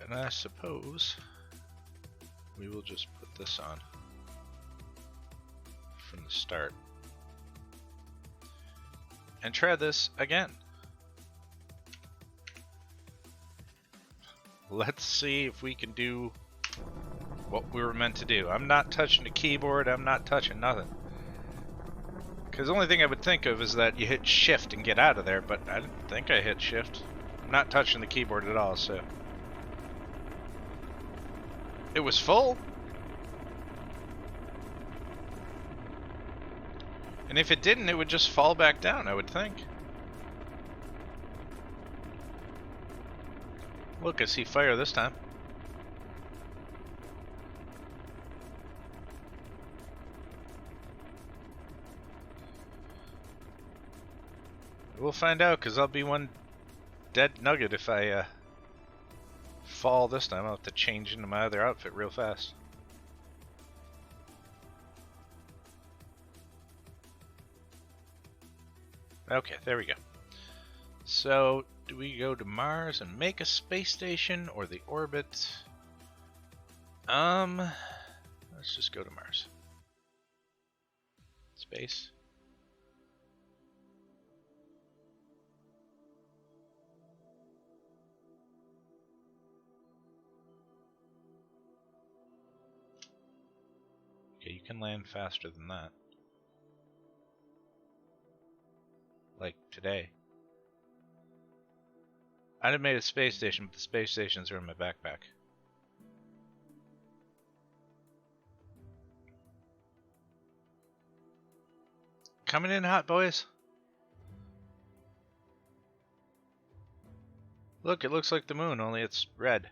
And I suppose we will just put this on from the start and try this again. Let's see if we can do what we were meant to do. I'm not touching the keyboard, I'm not touching nothing. Because the only thing I would think of is that you hit shift and get out of there, but I didn't think I hit shift. I'm not touching the keyboard at all, so. It was full. And if it didn't, it would just fall back down, I would think. Look, I see fire this time. We'll find out, because I'll be one dead nugget if I fall this time. I'll have to change into my other outfit real fast. Okay, there we go. So, do we go to Mars and make a space station, or the orbit? Let's just go to Mars. Space. Okay, you can land faster than that. Like today. I'd have made a space station, but the space stations are in my backpack. Coming in hot, boys. Look, it looks like the moon, only it's red.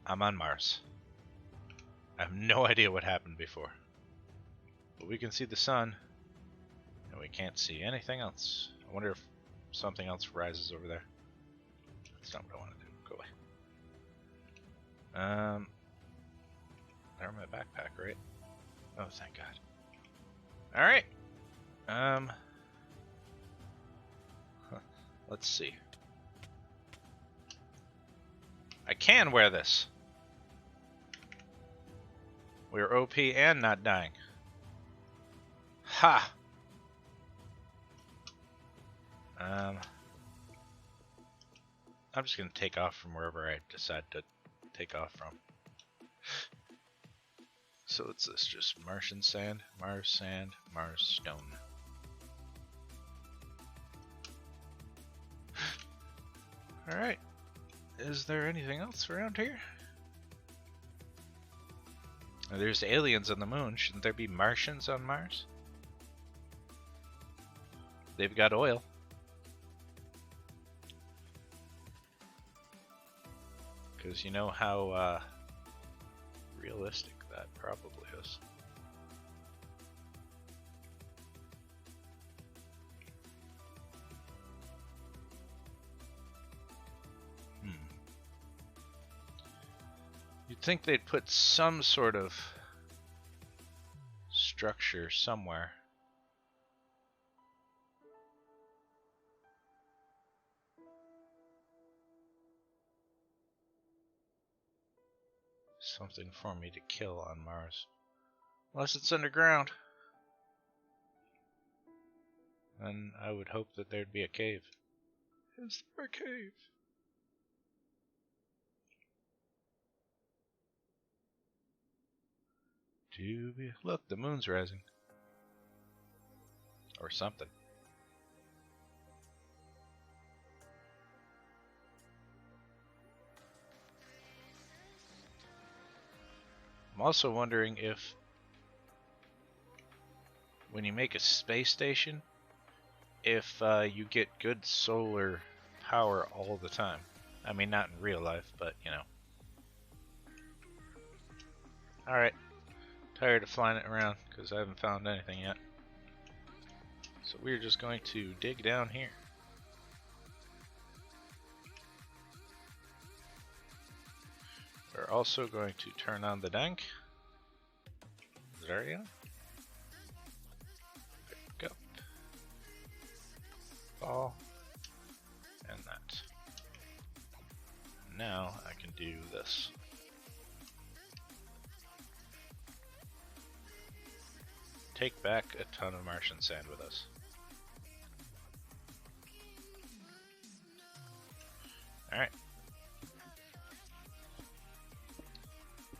I'm on Mars. I have no idea what happened before. But we can see the sun, and we can't see anything else. I wonder if something else rises over there. That's not what I want to do. Go away. They're in my backpack, right? Oh, thank God. Alright. Let's see. I can wear this. We're OP and not dying. Ha! I'm just gonna take off from wherever I decide to take off from. So it's this, just Martian sand, Mars stone. Alright. Is there anything else around here? There's aliens on the moon. Shouldn't there be Martians on Mars? They've got oil. Because you know how realistic that probably is. You'd think they'd put some sort of structure somewhere. Something for me to kill on Mars. Unless it's underground. Then I would hope that there'd be a cave. Is there a cave? Look, the moon's rising. Or something. I'm also wondering if when you make a space station, if you get good solar power all the time. I mean, not in real life, but you know. Alright. Tired of flying it around because I haven't found anything yet. So we're just going to dig down here. We're also going to turn on the dank. Is it already on? Pick up. Ball. And that. Now I can do this. Take back a ton of Martian sand with us. Alright.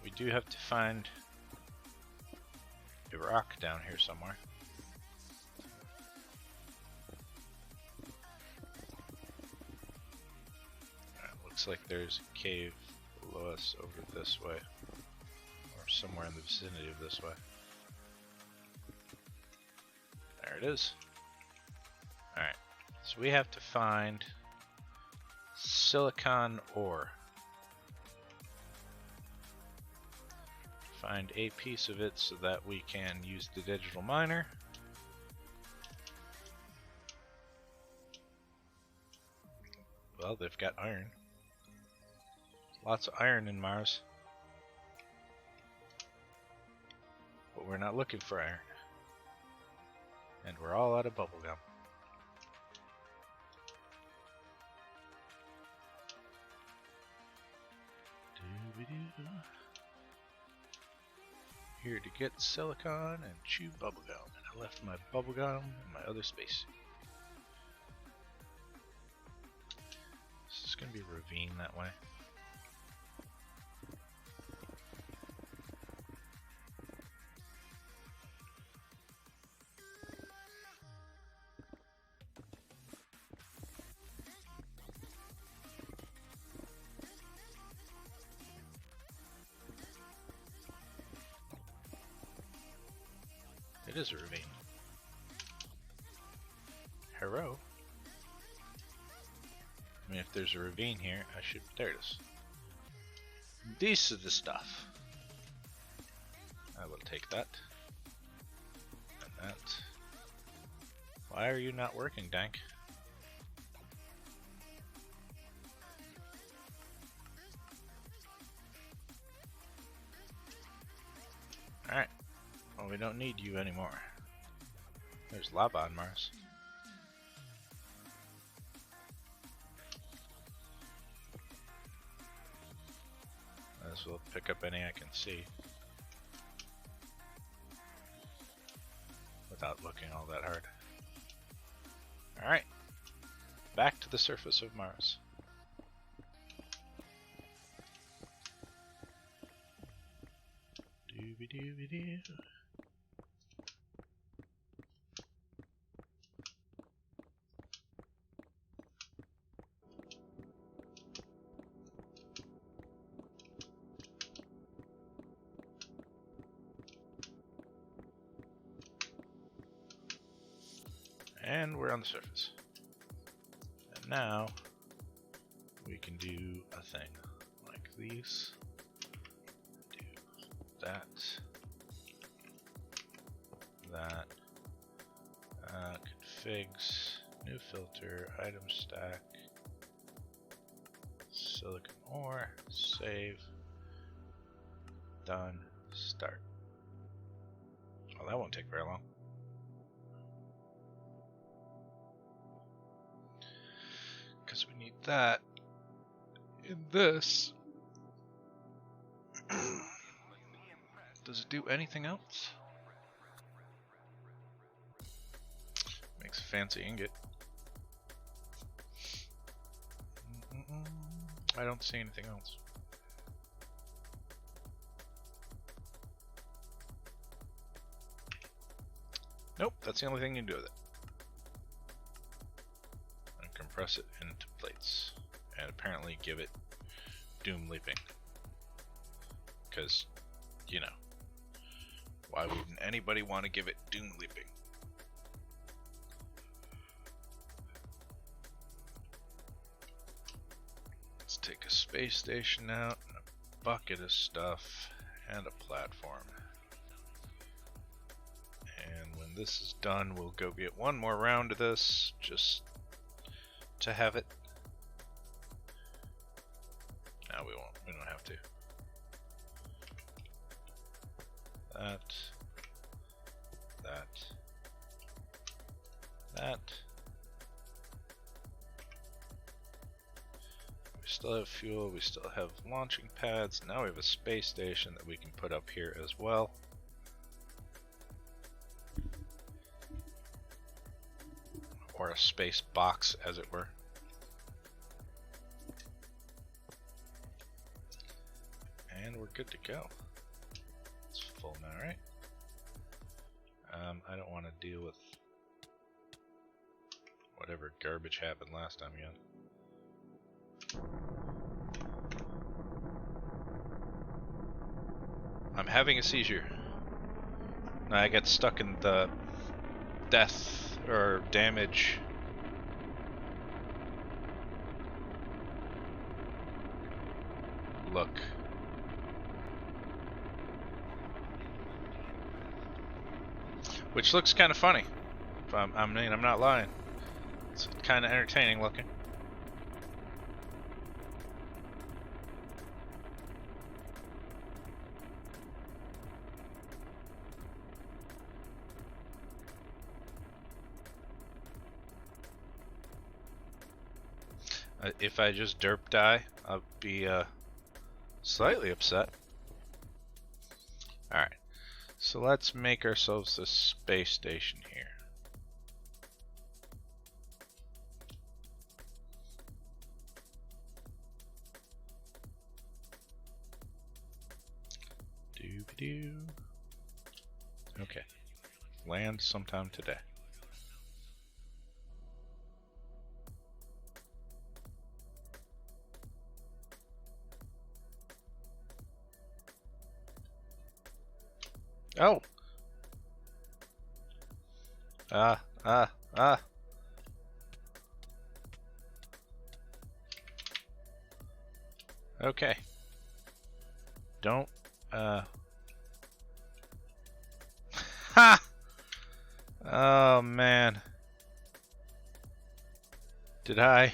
We do have to find a rock down here somewhere. Looks like there's a cave below us over this way. Or somewhere in the vicinity of this way. There it is. Alright, so we have to find silicon ore. Find a piece of it so that we can use the digital miner. Well, they've got iron. Lots of iron in Mars. But we're not looking for iron. And we're all out of bubblegum. Here to get silicon and chew bubblegum. And I left my bubblegum in my other space. It's gonna be a ravine that way. It is a ravine. Hello? I mean, if there's a ravine here, I should... There it is. This is the stuff. I will take that. And that. Why are you not working, Dank? Alright. Well, we don't need you anymore. There's lava on Mars. Might as well pick up any I can see. Without looking all that hard. Alright. Back to the surface of Mars. Dooby-dooby-doo. And we're on the surface. And now we can do a thing like these. Do that. That. Configs. New filter. Item stack. Silicon ore. Save. Done. Start. Well, that won't take very long. Because we need that in this. Does it do anything else? Makes a fancy ingot. I don't see anything else. Nope, that's the only thing you can do with it. And compress it into plates. And apparently give it doom leaping. Because, you know, why wouldn't anybody want to give it doom leaping? Let's take a space station out, and a bucket of stuff, and a platform. And when this is done, we'll go get one more round of this, just to have it. No, we won't. We don't have to. That. We still have fuel, we still have launching pads. Now we have a space station that we can put up here as well. Or a space box, as it were. And we're good to go. It's full now, right? I don't want to deal with whatever garbage happened last time again. I'm having a seizure. I get stuck in the death or damage. Look. Which looks kind of funny. I mean, I'm not lying. It's kind of entertaining looking. If I just derp die, I'll be slightly upset. Alright, so let's make ourselves this space station here. Okay. Land sometime today. Oh! Ah. Okay. Don't, Ha! Oh, man. Did I?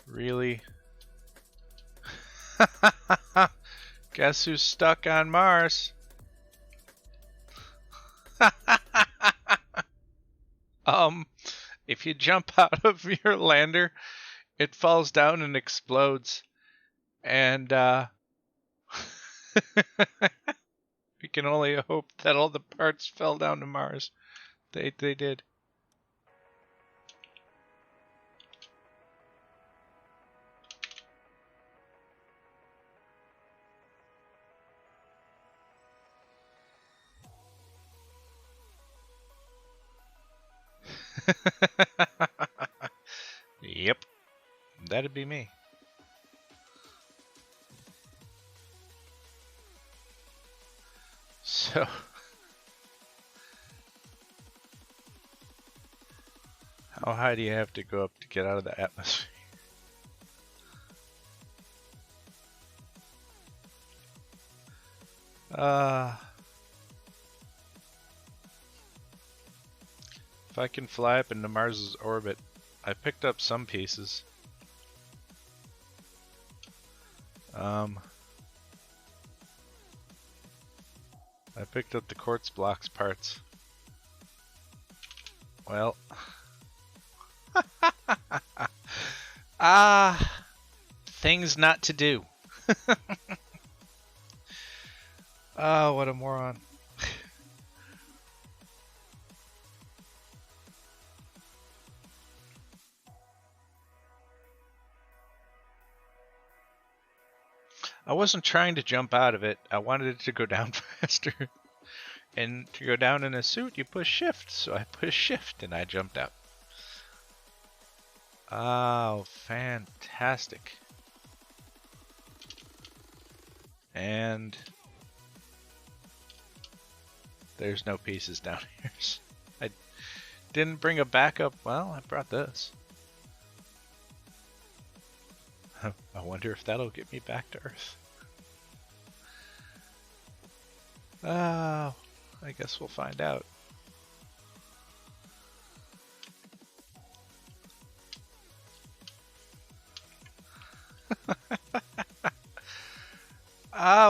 Really? Guess who's stuck on Mars? If you jump out of your lander, it falls down and explodes. And, we can only hope that all the parts fell down to Mars. They did. Yep. That'd be me. So, how high do you have to go up to get out of the atmosphere? If I can fly up into Mars's orbit, I picked up some pieces. I picked up the quartz blocks parts. Well, things not to do. Oh, what a moron. I wasn't trying to jump out of it. I wanted it to go down faster. And to go down in a suit, you push shift. So I pushed shift and I jumped out. Oh, fantastic. And there's no pieces down here. I didn't bring a backup. Well, I brought this. I wonder if that'll get me back to Earth. Oh, I guess we'll find out.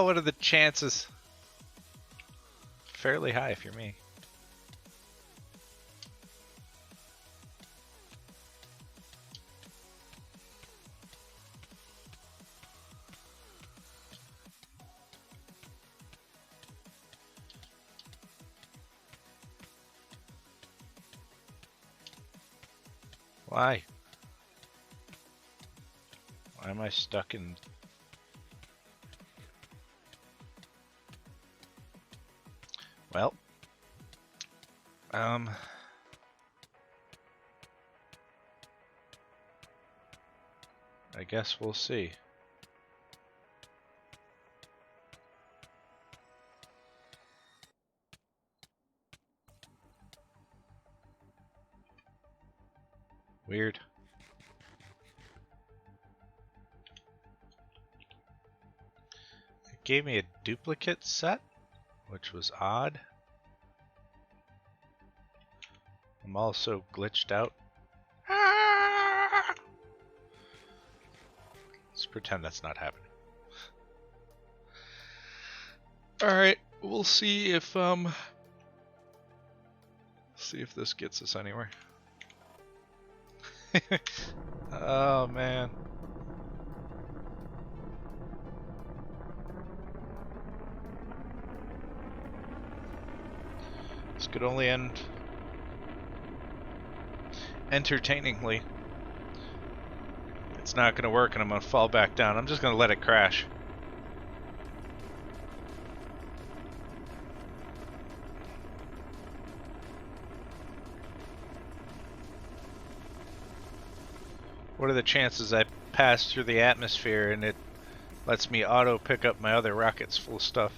What are the chances? Fairly high if you're me. Why? Why am I stuck in... Well, I guess we'll see. Weird. It gave me a duplicate set, which was odd. I'm also glitched out. Let's pretend that's not happening. Alright, we'll see if this gets us anywhere. Oh man. This could only end entertainingly. It's not gonna work and I'm gonna fall back down. I'm just gonna let it crash. What are the chances I pass through the atmosphere and it lets me auto pick up my other rockets full of stuff?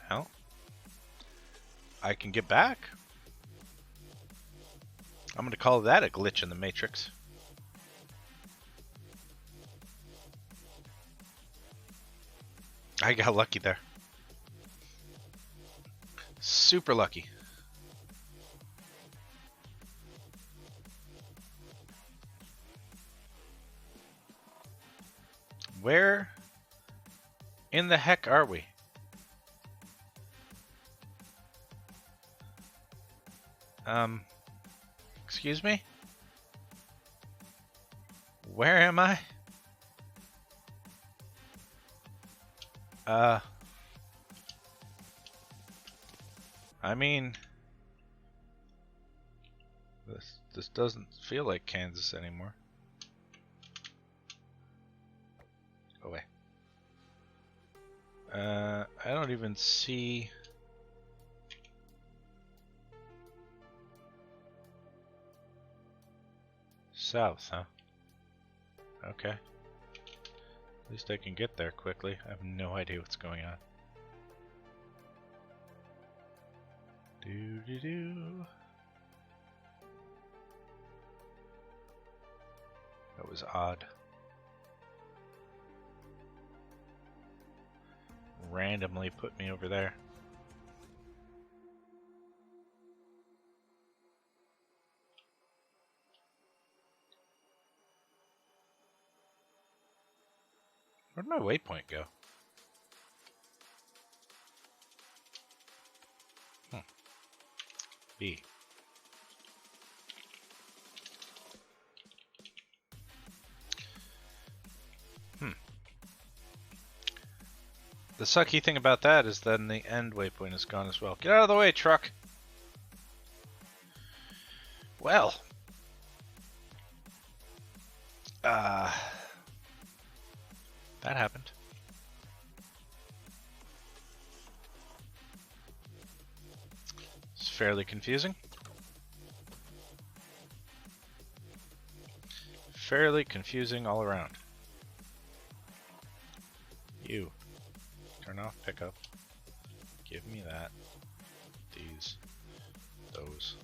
Well, I can get back. I'm going to call that a glitch in the Matrix. I got lucky there. Super lucky. Where in the heck are we? Excuse me? Where am I? I mean, this doesn't feel like Kansas anymore. Go away. I don't even see. South, huh? Okay. At least I can get there quickly. I have no idea what's going on. Do. That was odd. Randomly put me over there. Where'd my waypoint go? B. The sucky thing about that is then the end waypoint is gone as well. Get out of the way, truck! Well. That happened. It's fairly confusing. Fairly confusing all around. You. Turn off pickup. Give me that. These. Those.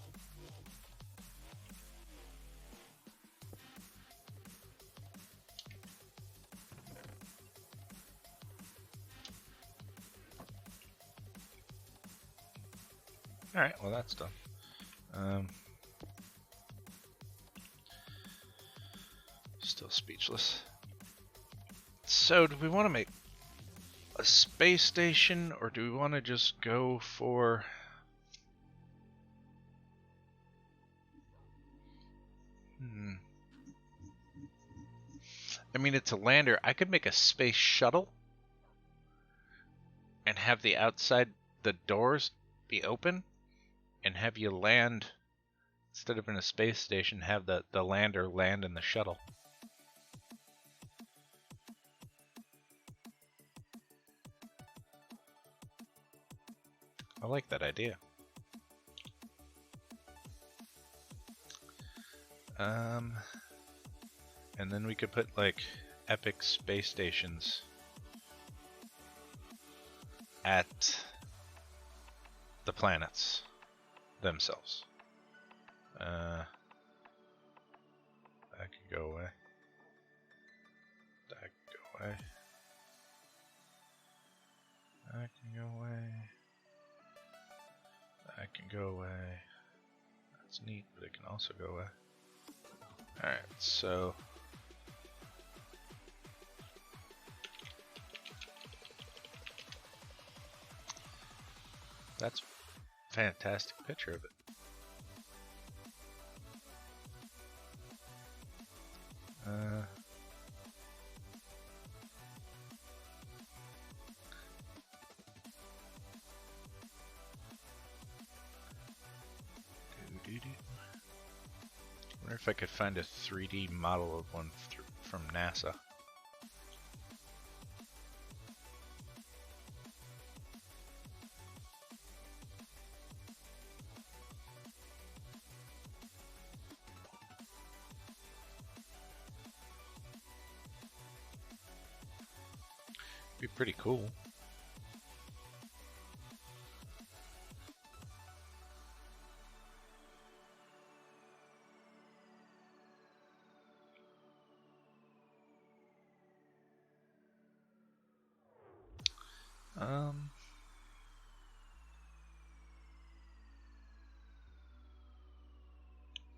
Alright, well that's done. Still speechless. So, do we want to make a space station, or do we want to just go for... I mean, it's a lander. I could make a space shuttle and have the outside, the doors be open, and have you land, instead of in a space station, have the lander land in the shuttle. I like that idea. And then we could put like epic space stations at the planets themselves. That could go away. That could go away. That can go away. That can go away. That's neat, but it can also go away. Alright, so... That's a fantastic picture of it. I wonder if I could find a 3D model of one from NASA. Be pretty cool.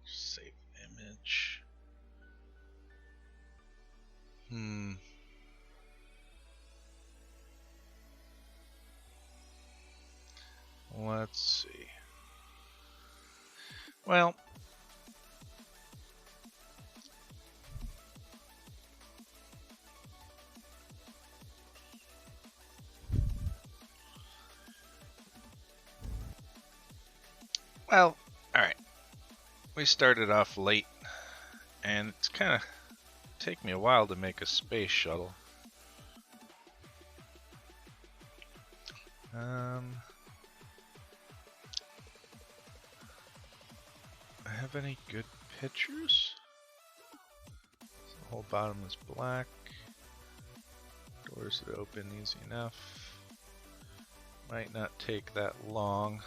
Save image. Let's see. Well, all right. We started off late, and it's kind of take me a while to make a space shuttle. I have any good pictures? The whole bottom is black. Doors that open easy enough. Might not take that long.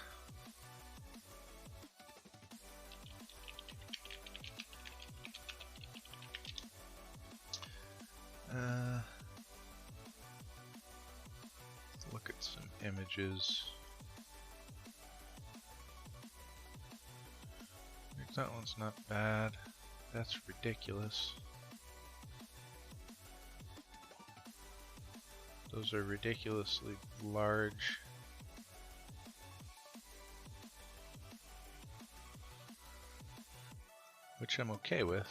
Let's look at some images. That one's not bad. That's ridiculous. Those are ridiculously large. Which I'm okay with.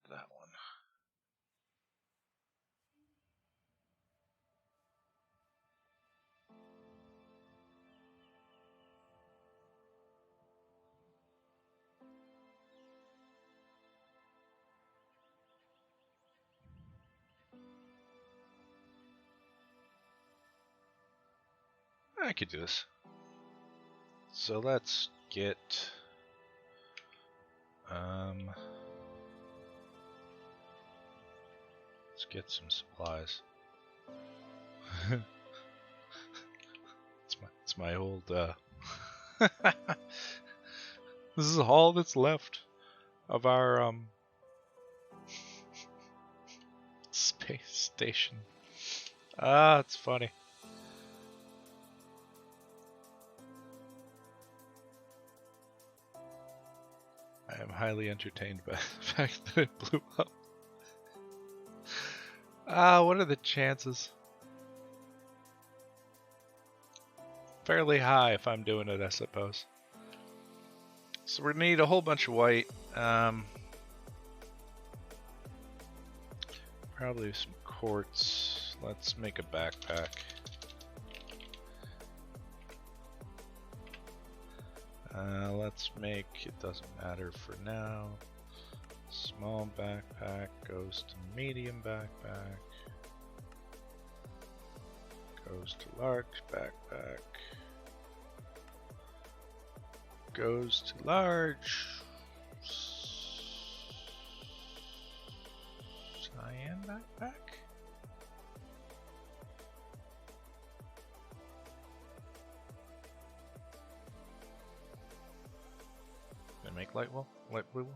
That one. I could do this. So let's get some supplies. It's my old this is all that's left of our space station. It's funny. I am highly entertained by the fact that it blew up. What are the chances? Fairly high if I'm doing it, I suppose. So we're gonna need a whole bunch of white. Probably some quartz. Let's make a backpack. Let's make, it doesn't matter for now. Small backpack goes to medium backpack. Goes to large backpack. Goes to large. Cyan backpack? Gonna make light blue wool?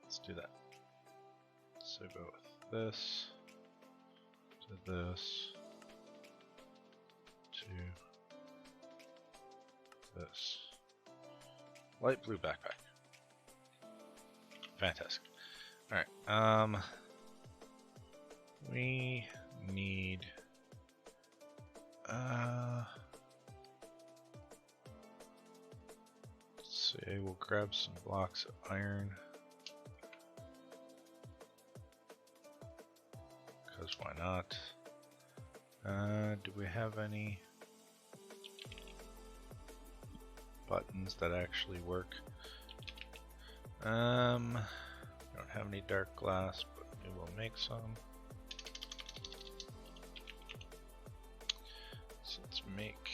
Let's do that. So go with this, to this, to this. Light blue backpack. Fantastic. Alright, we need let's see, we'll grab some blocks of iron. Because why not? Do we have any buttons that actually work? We don't have any dark glass, but we will make some. Let's make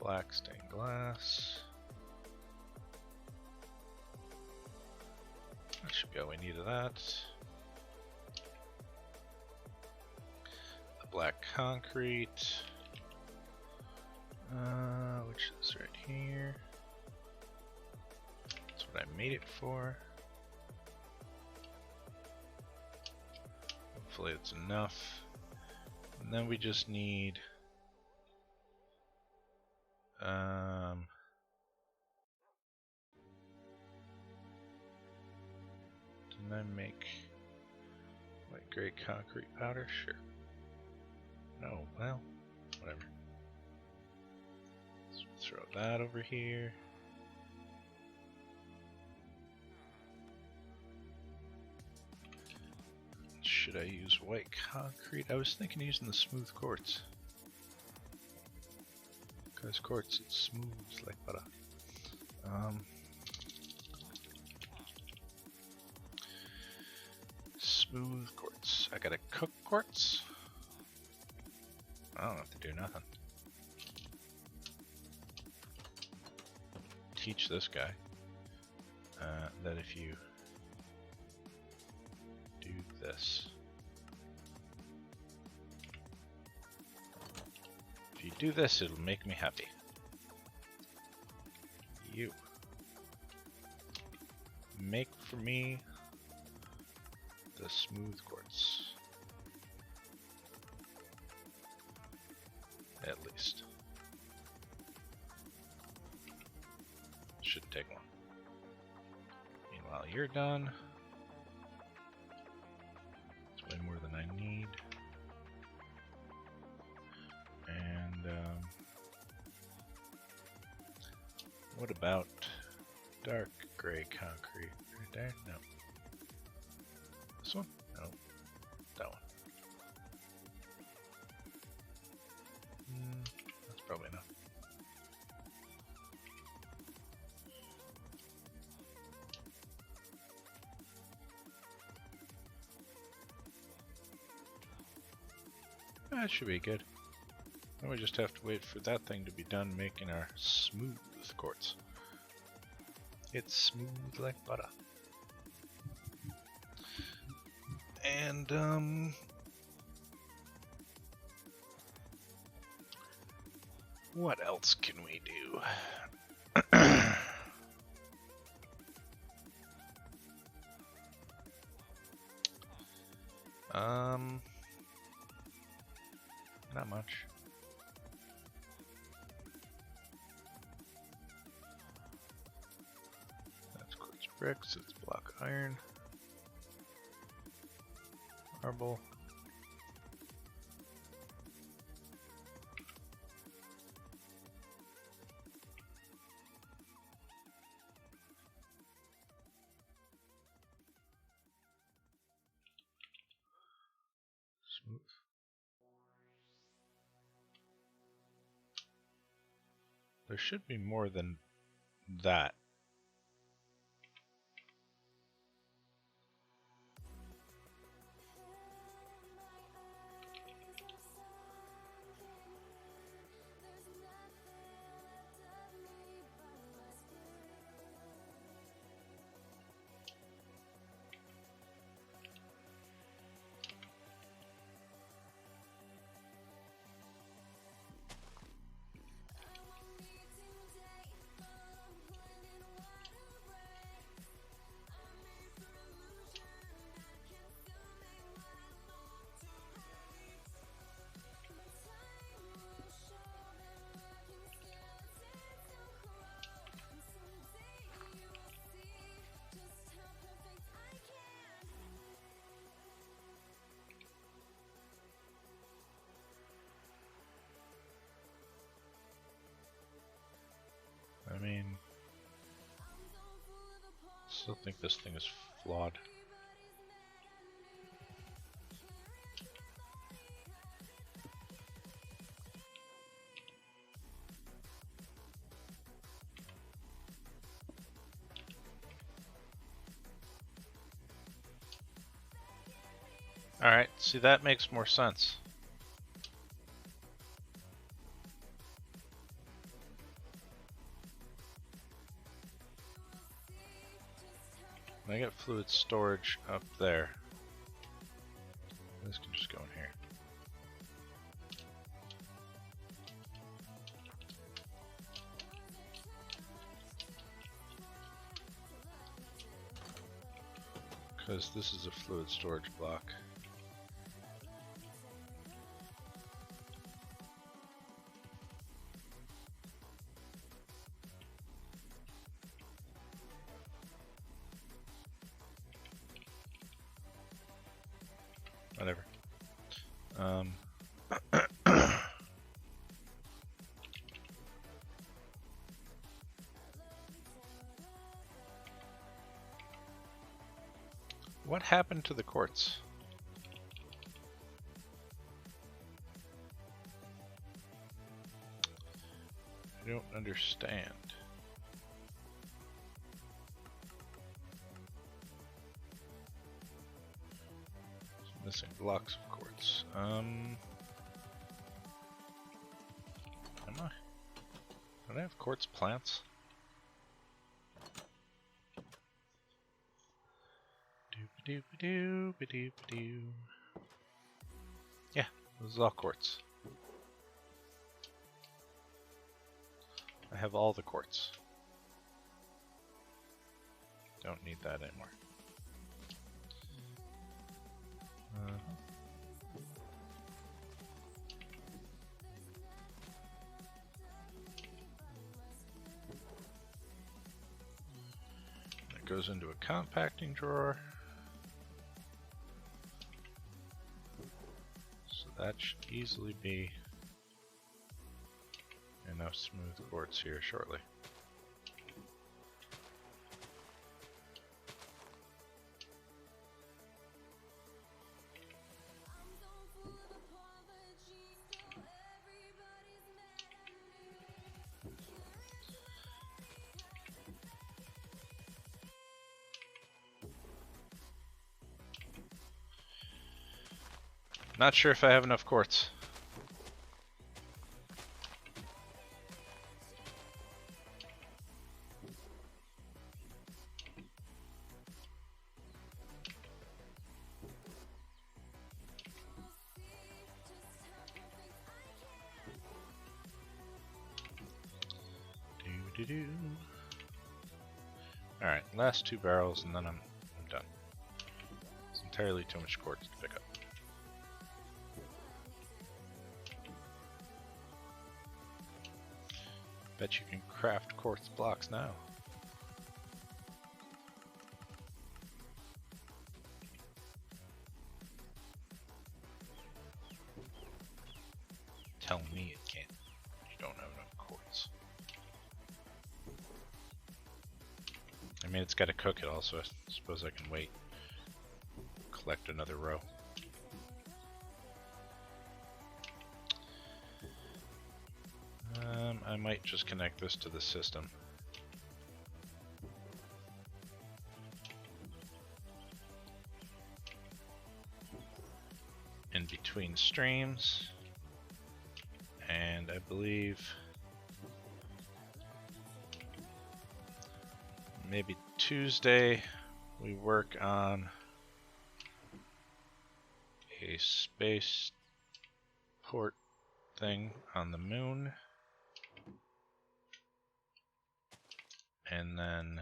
black stained glass. That should be all we need of that. The black concrete, which is right here. That's what I made it for. Hopefully it's enough. And then we just need didn't I make white gray concrete powder? Sure. No, well, whatever. Let's throw that over here. Should I use white concrete? I was thinking of using the smooth quartz. Because quartz, it's smooth like butter. Smooth quartz. I gotta cook quartz. I don't have to do nothing. Teach this guy that if you do this, if you do this, it'll make me happy. You make for me the smooth quartz. At least. Should take one. Meanwhile, you're done. It's way more than I need. And what about dark gray concrete? Right there? No. This one? No. That one. That's probably enough. That should be good. Then we just have to wait for that thing to be done making our smooth quartz. It's smooth like butter. And what else can we do? Not much. That's quartz bricks, it's block iron, marble. Smooth. There should be more than that. I mean, still think this thing is flawed. Alright, see, that makes more sense. And I got fluid storage up there. This can just go in here. Because this is a fluid storage block. Whatever. What happened to the quartz? I don't understand. Missing blocks of quartz. Am I? Don't I have quartz plants? Doop-a-doop-a-doop-a-doop-a-doo. Yeah, this is all quartz. I have all the quartz. Don't need that anymore. That goes into a compacting drawer. So that should easily be enough smooth quartz here shortly. Not sure if I have enough quartz. Alright, last 2 barrels and then I'm done. It's entirely too much quartz to pick up. Bet you can craft quartz blocks now. Tell me it can't. You don't have enough quartz. I mean, it's got to cook it also. I suppose I can wait. Collect another row. I might just connect this to the system. In between streams. And I believe maybe Tuesday we work on a space port thing on the moon. And then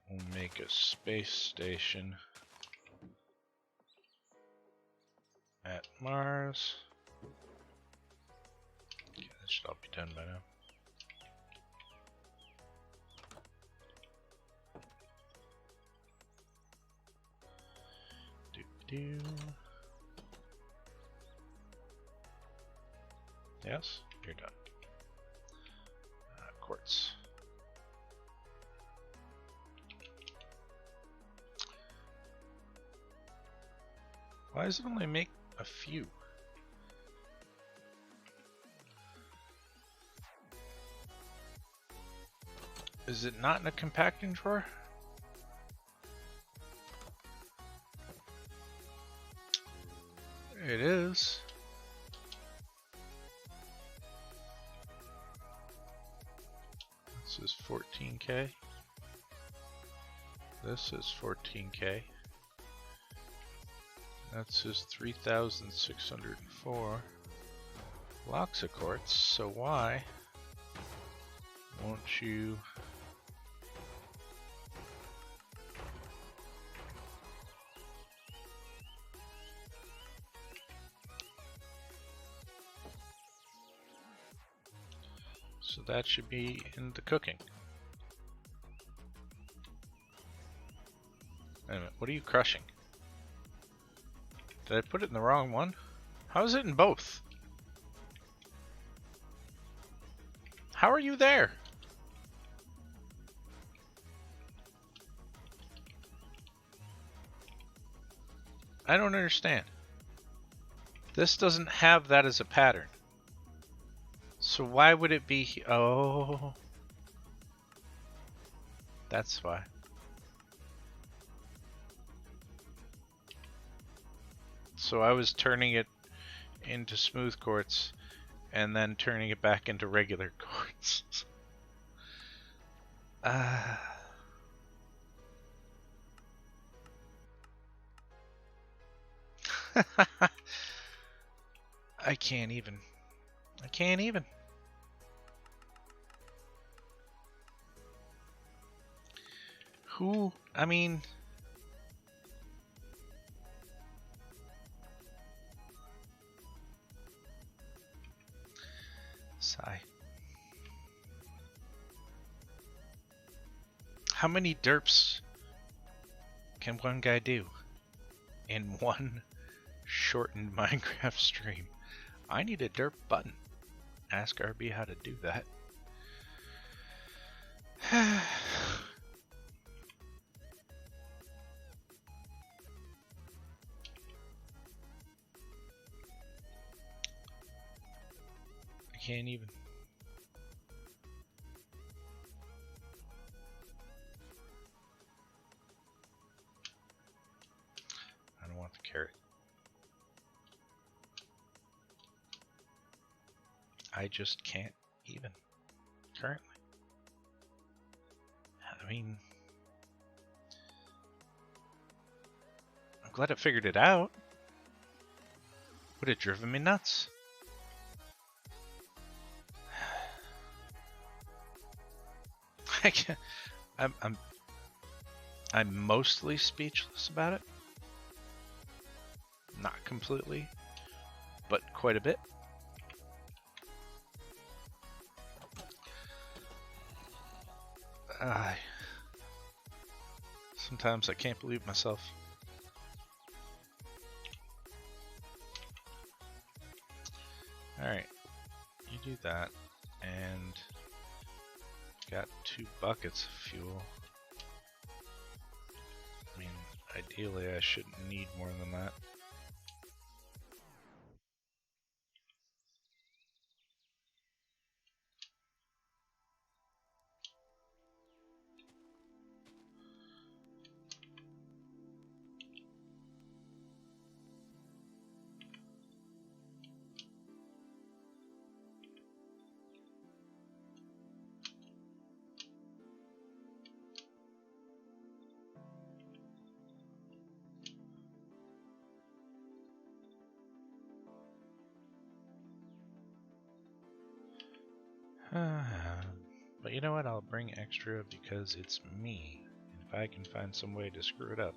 we'll make a space station at Mars. Okay, that should all be done by now. Yes, you're done. Quartz. Why does it only make a few? Is it not in a compacting drawer? It is. This is 14K. This is 14K. That's just 3,604 blocks of quartz. So why won't you so that should be in the cooking. Wait a minute, what are you crushing? Did I put it in the wrong one? How is it in both? How are you there? I don't understand. This doesn't have that as a pattern. So why would it be? Oh, that's why. So I was turning it into smooth quartz and then turning it back into regular quartz. I can't even. I can't even. Who? I mean... Sigh. How many derps can one guy do in one shortened Minecraft stream? I need a derp button. Ask RB how to do that. I can't even. I don't want the carrot. I just can't even currently. I mean, I'm glad it figured it out. Would have driven me nuts. I can't, I'm mostly speechless about it. Not completely, but quite a bit. Sometimes I can't believe myself. Alright, you do that, and got 2 buckets of fuel. I mean, ideally I shouldn't need more than that. But you know what? I'll bring extra because it's me. And if I can find some way to screw it up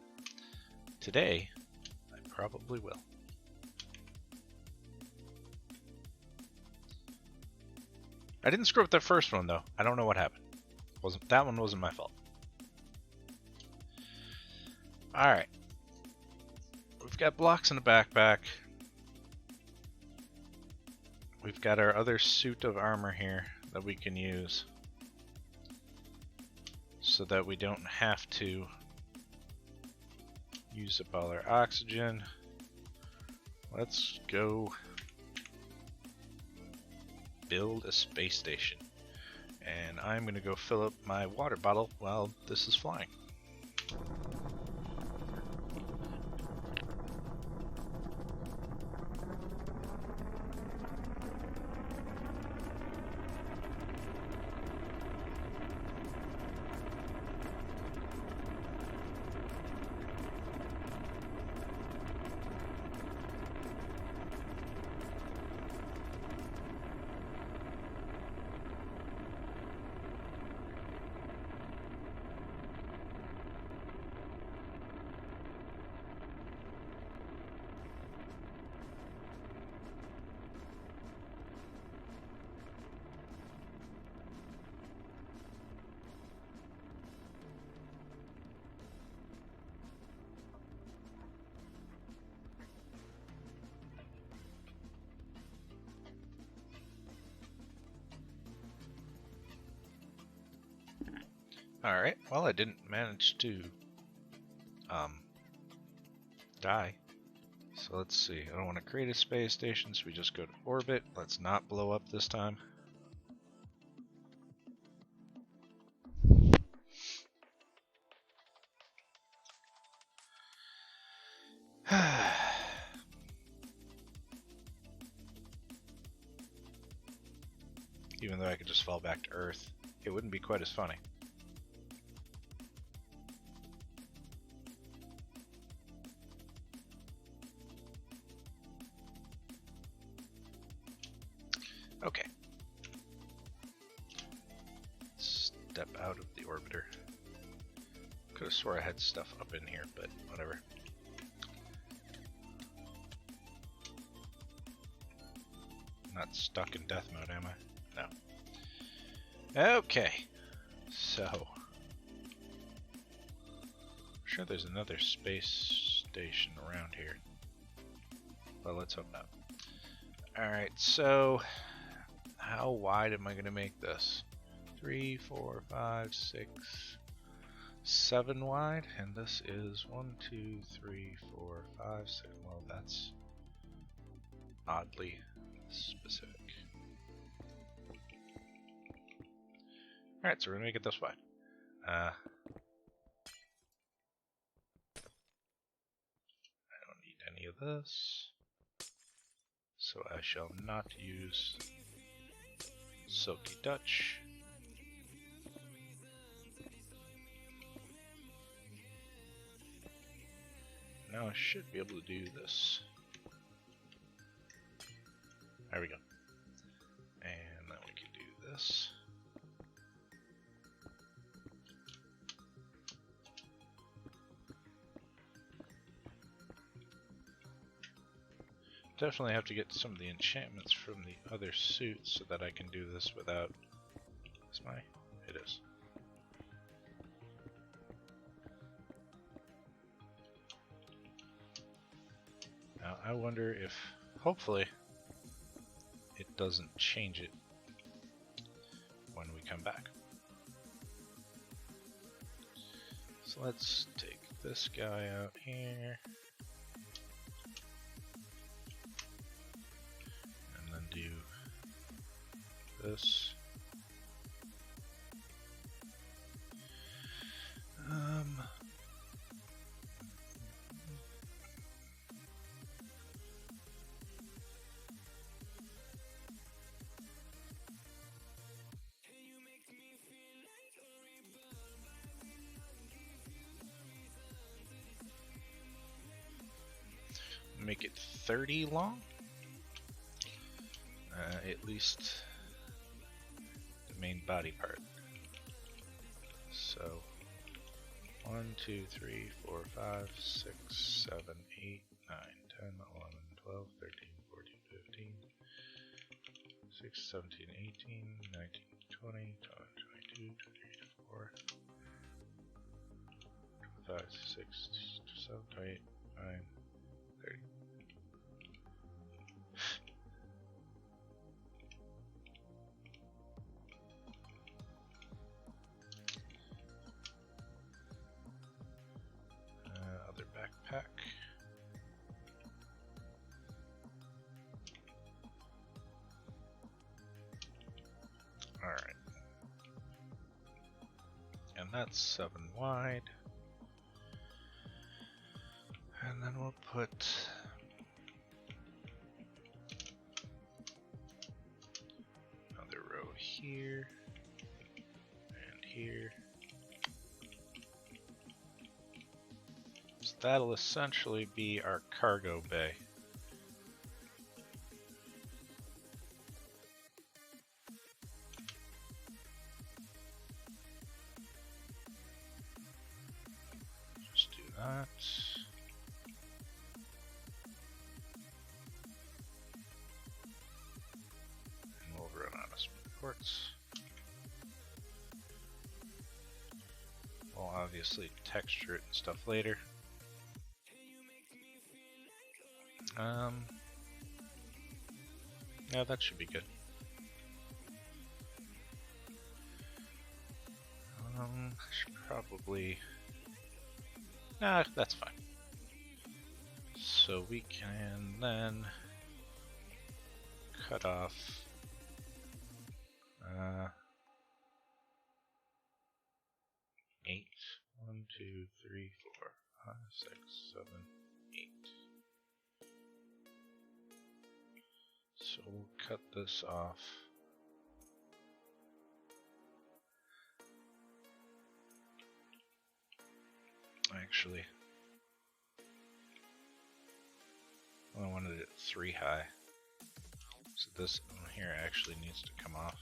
today, I probably will. I didn't screw up the first one though. I don't know what happened. That one wasn't my fault. Alright. We've got blocks in the backpack. We've got our other suit of armor here that we can use so that we don't have to use up all our oxygen. Let's go build a space station. And I'm gonna go fill up my water bottle while this is flying. Alright, well I didn't manage to die. So let's see, I don't want to create a space station, so we just go to orbit. Let's not blow up this time. Even though I could just fall back to Earth, it wouldn't be quite as funny. Okay. Step out of the orbiter. Could have swore I had stuff up in here, but whatever. Not stuck in death mode, am I? No. Okay. So. I'm sure there's another space station around here. But let's hope not. Alright, so how wide am I going to make this? 3, 4, 5, 6, 7 wide, and this is 1, 2, 3, 4, 5, 6. Well, that's oddly specific. Alright, so we're going to make it this wide. I don't need any of this. So I shall not use Silky Dutch. Now I should be able to do this. There we go. And then we can do this. Definitely have to get some of the enchantments from the other suits so that I can do this without... Is my... It is. Now I wonder if, hopefully, it doesn't change it when we come back. So let's take this guy out here. And then do this. Make it 30 long, at least the main body part. So 1, 2, 3, 4, 5, 6, 7, 8, 9, 10, 11, 12, 13, 14, 15, 16, 17, 18, 19, 20, 22, 23, 24, 25, 26, 27, 28, 29, 30. Other backpack. Alright. And that's 7 wide. And then we'll put another row here and here. So that'll essentially be our cargo bay. Just do that. Quartz. We'll obviously texture it and stuff later. Yeah, that should be good. Should probably... Nah, that's fine. So we can then cut off 8. 1, 2, 3, 4, 5, 6, 7, 8. So we'll cut this off. Actually, I wanted it 3 high. So this one here actually needs to come off.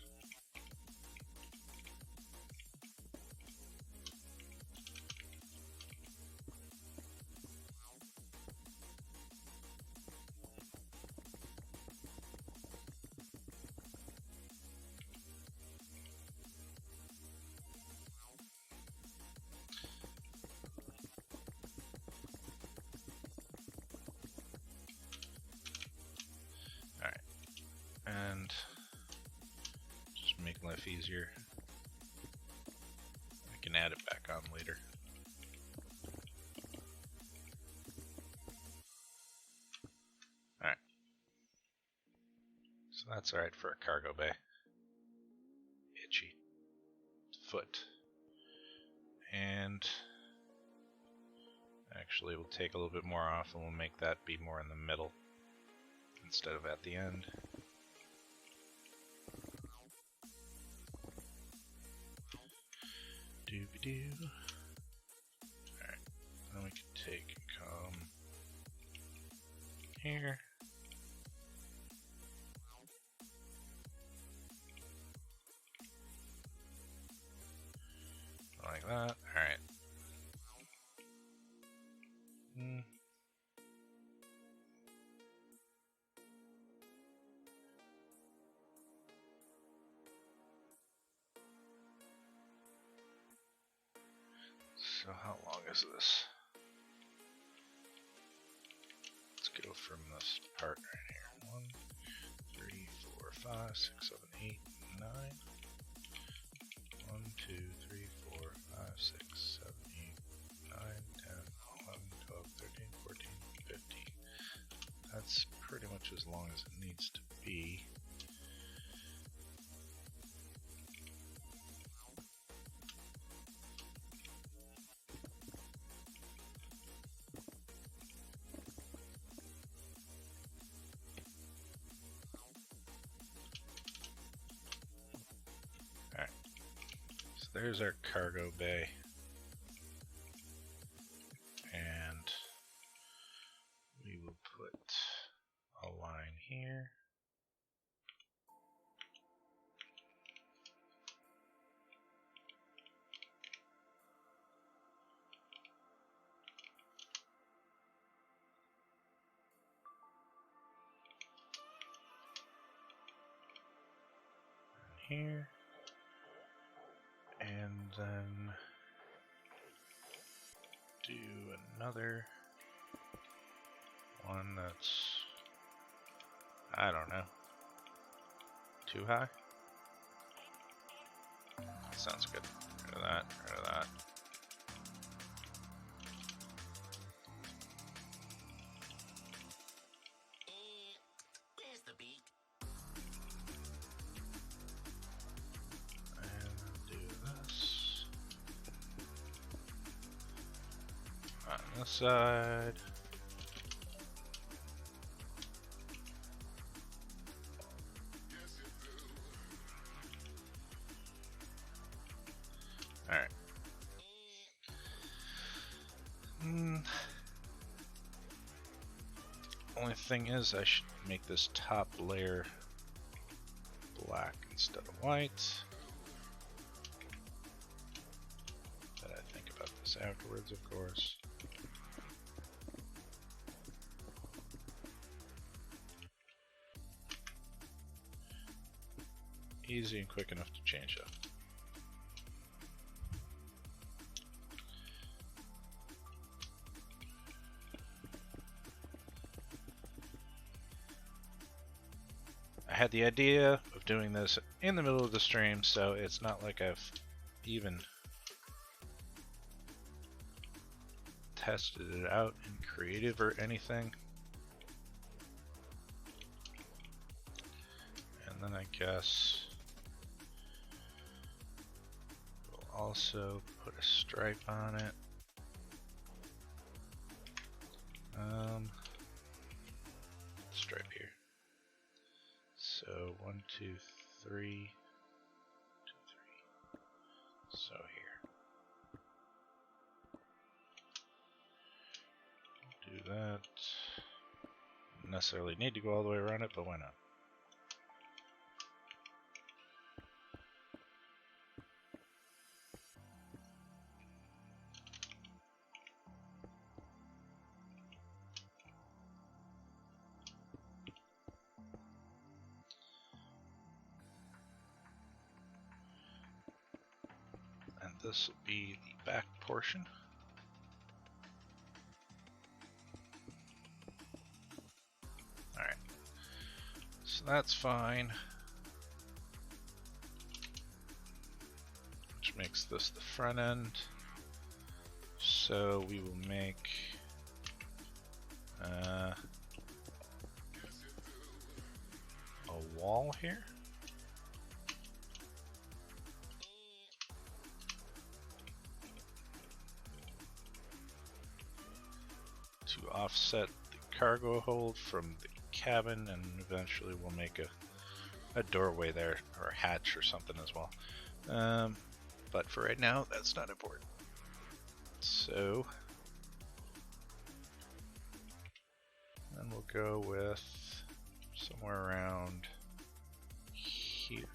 And just make life easier. I can add it back on later. Alright. So that's alright for a cargo bay. Itchy foot. And actually we'll take a little bit more off and we'll make that be more in the middle instead of at the end. Doobie-doo. Alright, then we can take and come here. Like that. Alright. So how long is this? Let's go from this part right here. 1, 3, 4, 5, 6, 7, 8, 9. 1, 2, 3, 4, 5, 6, 7, 8, 9, 10, 11, 12, 13, 14, 15. That's pretty much as long as it needs to be. Alright, so there's our cargo bay. And we will put a line here. And here. And then do another one that's, I don't know, too high? Sounds good. Rid of that, rid of that. Where's the beat? And do this. On this side. Alright. Only thing is, I should make this top layer black instead of white. But I think about this afterwards, of course. Easy and quick enough to change up. I had the idea of doing this in the middle of the stream, so it's not like I've even tested it out in creative or anything. And then I guess we'll also put a stripe on it. Stripe here. So 1, 2, 3, 2, 3. So here. Do that. Don't necessarily need to go all the way around it, but why not? And this will be the back portion. Alright, so that's fine. Which makes this the front end. So we will make a wall here. To offset the cargo hold from the cabin, and eventually we'll make a doorway there, or a hatch or something as well. But for right now, that's not important. So then we'll go with somewhere around here.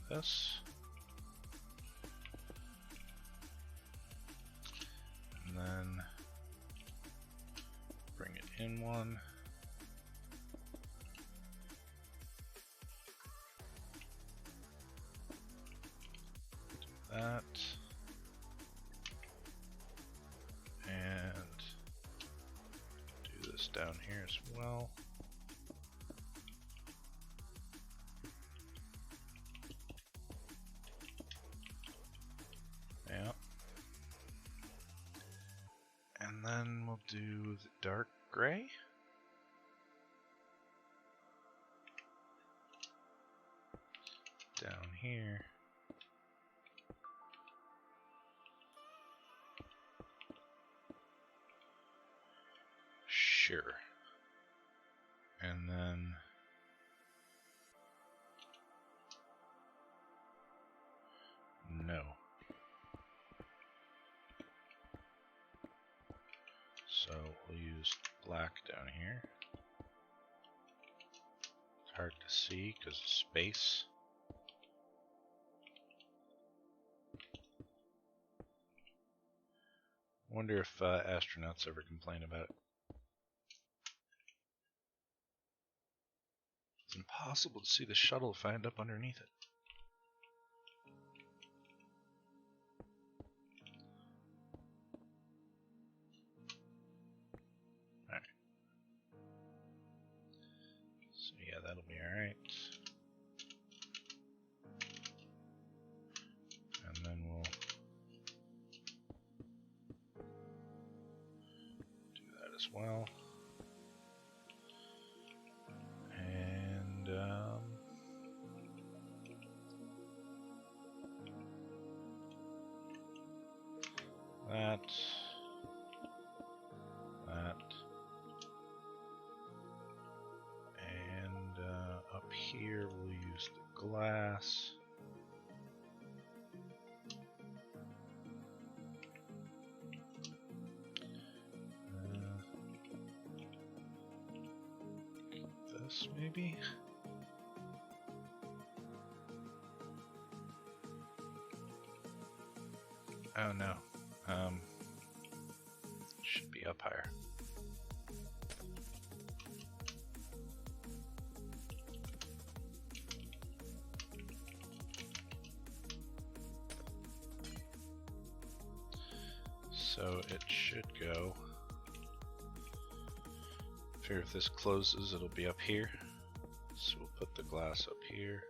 This. And then bring it in one. Do that. And do this down here as well. Yeah. And then we'll do the dark gray. Down here. Sure. And then no. So we'll use black down here. It's hard to see because of space. Wonder if astronauts ever complain about it. It's impossible to see the shuttle if I end up underneath it. Alright. So yeah, that'll be alright. And then we'll do that as well. And that, and up here we'll use the glass. This maybe? Oh no. Should be up higher. So it should go. Figure if this closes, it'll be up here. So we'll put the glass up here.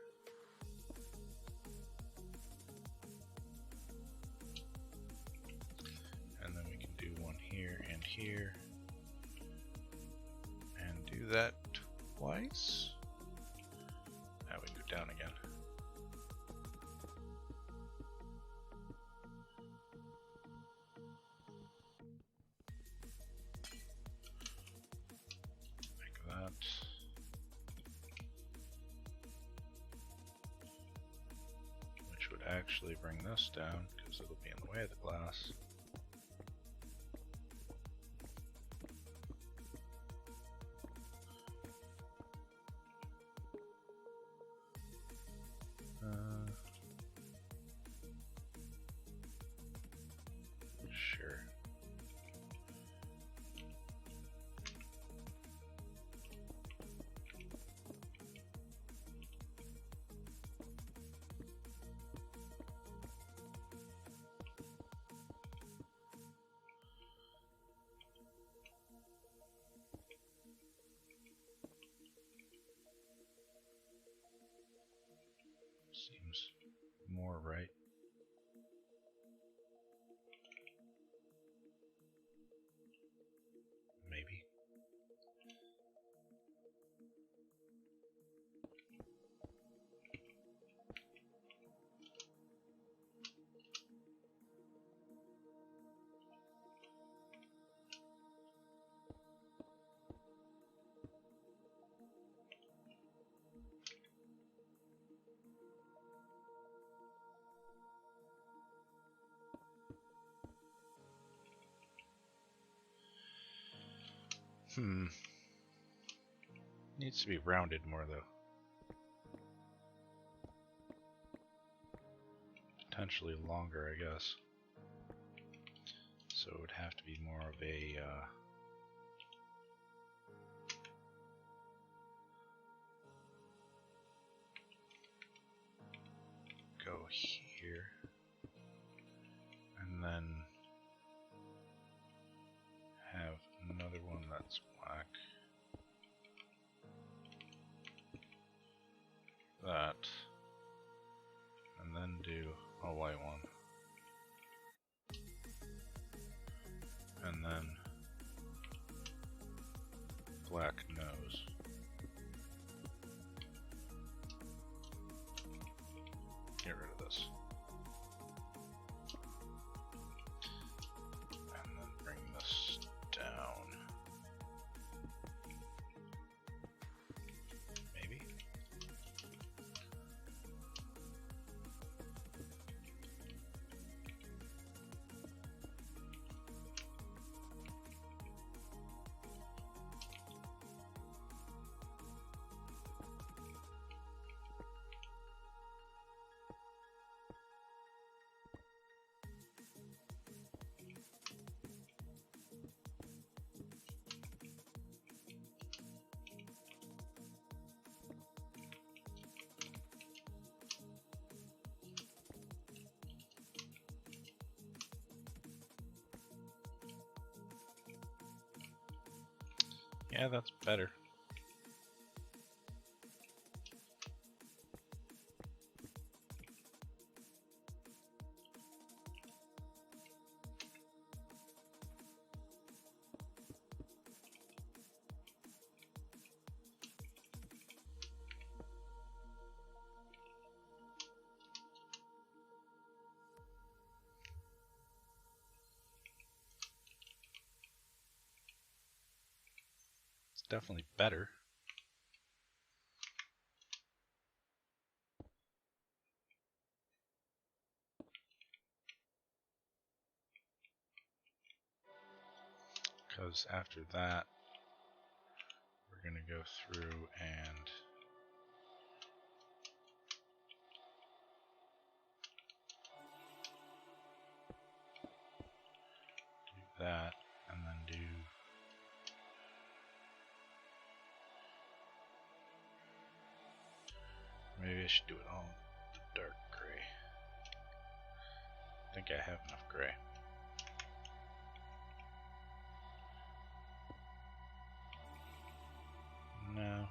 here and do that twice. Now we can go down again. Like that. Which would actually bring this down because it'll be in the way of the glass. Sure. Seems more right. Maybe. Needs to be rounded more though. Potentially longer, I guess. So it would have to be more of a go here and then have another one that's black. That, and then do a white one, and then black nose. Get rid of this. And then bring this down. Maybe? Yeah, that's better. It's definitely better. Because after that, we're going to go through and do that, and then do maybe I should do it all the dark gray. I think I have enough gray. No.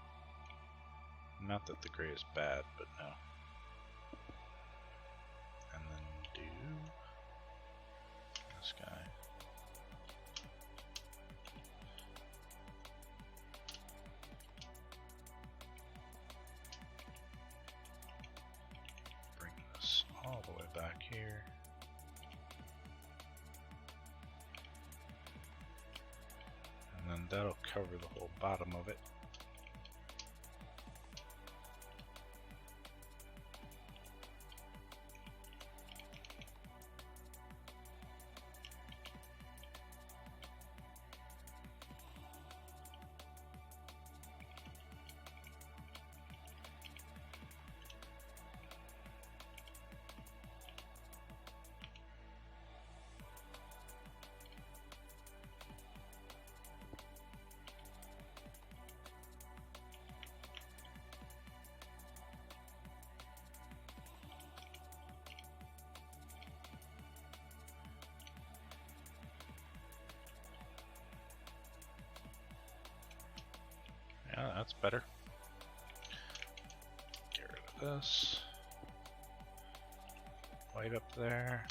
Not that the gray is bad, but no. And then do this guy. and that'll cover the whole bottom of it. Yeah, that's better. Get rid of this. White up there.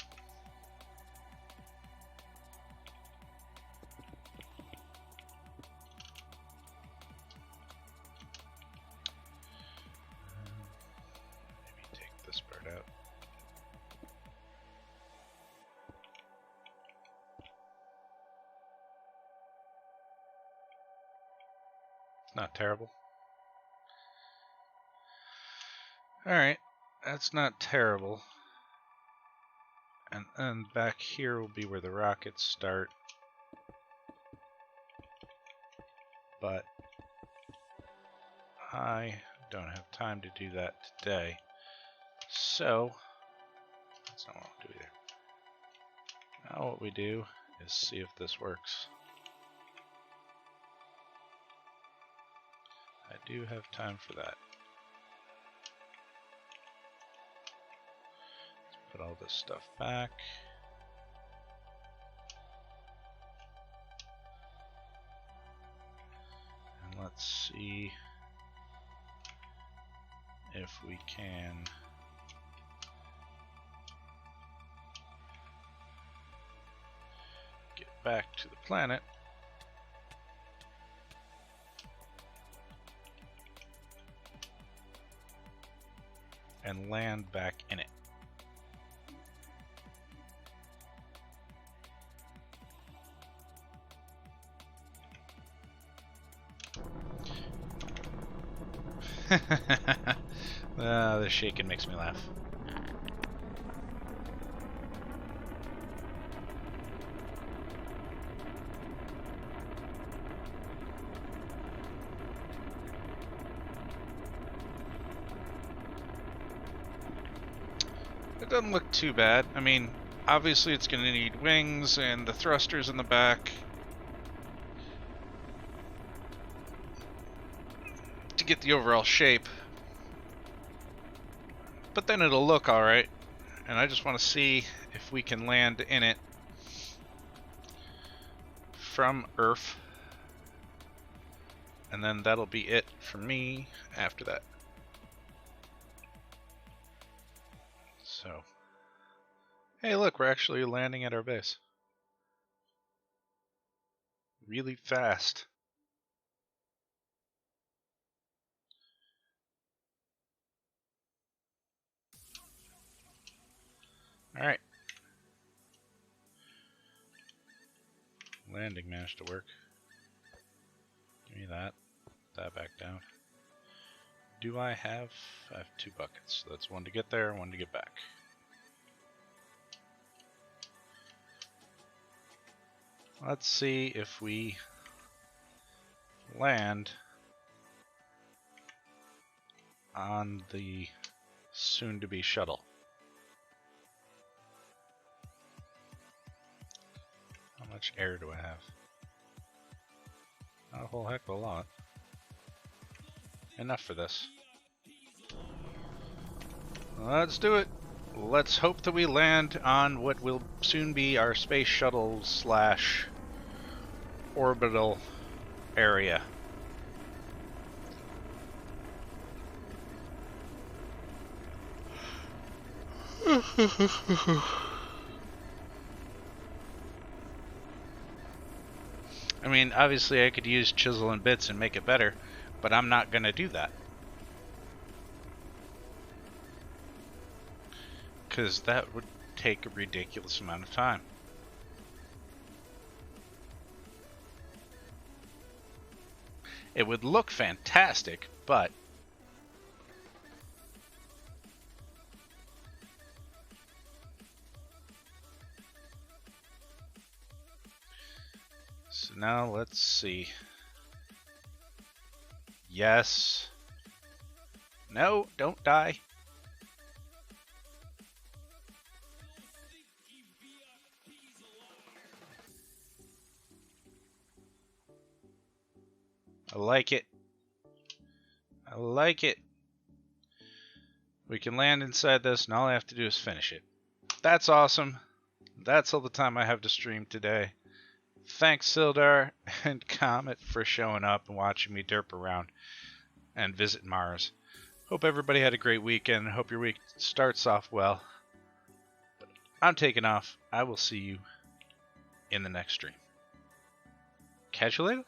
Maybe take this part out. Not terrible. Alright, that's not terrible. And then back here will be where the rockets start. But I don't have time to do that today. So, that's not what I'll do either. Now what we do is see if this works. I do have time for that. Let's put all this stuff back. And let's see if we can get back to the planet. And land back in it. The shaking makes me laugh. It doesn't look too bad. I mean, obviously it's going to need wings and the thrusters in the back to get the overall shape. But then it'll look alright. And I just want to see if we can land in it from Earth. And then that'll be it for me after that. So, hey look, we're actually landing at our base. Really fast. Alright. Landing managed to work. Give me that. That back down. Do I have 2 buckets. So that's one to get there, one to get back. Let's see if we land on the soon-to-be shuttle. How much air do I have? Not a whole heck of a lot. Enough for this. Let's do it. Let's hope that we land on what will soon be our space shuttle slash orbital area. I mean, obviously I could use chisel and bits and make it better, but I'm not going to do that. Because that would take a ridiculous amount of time. It would look fantastic, but so now let's see. Yes. No, don't die. I like it. I like it. We can land inside this, and all I have to do is finish it. That's awesome. That's all the time I have to stream today. Thanks, Sildar and Comet, for showing up and watching me derp around and visit Mars. Hope everybody had a great weekend. Hope your week starts off well. I'm taking off. I will see you in the next stream. Catch you later.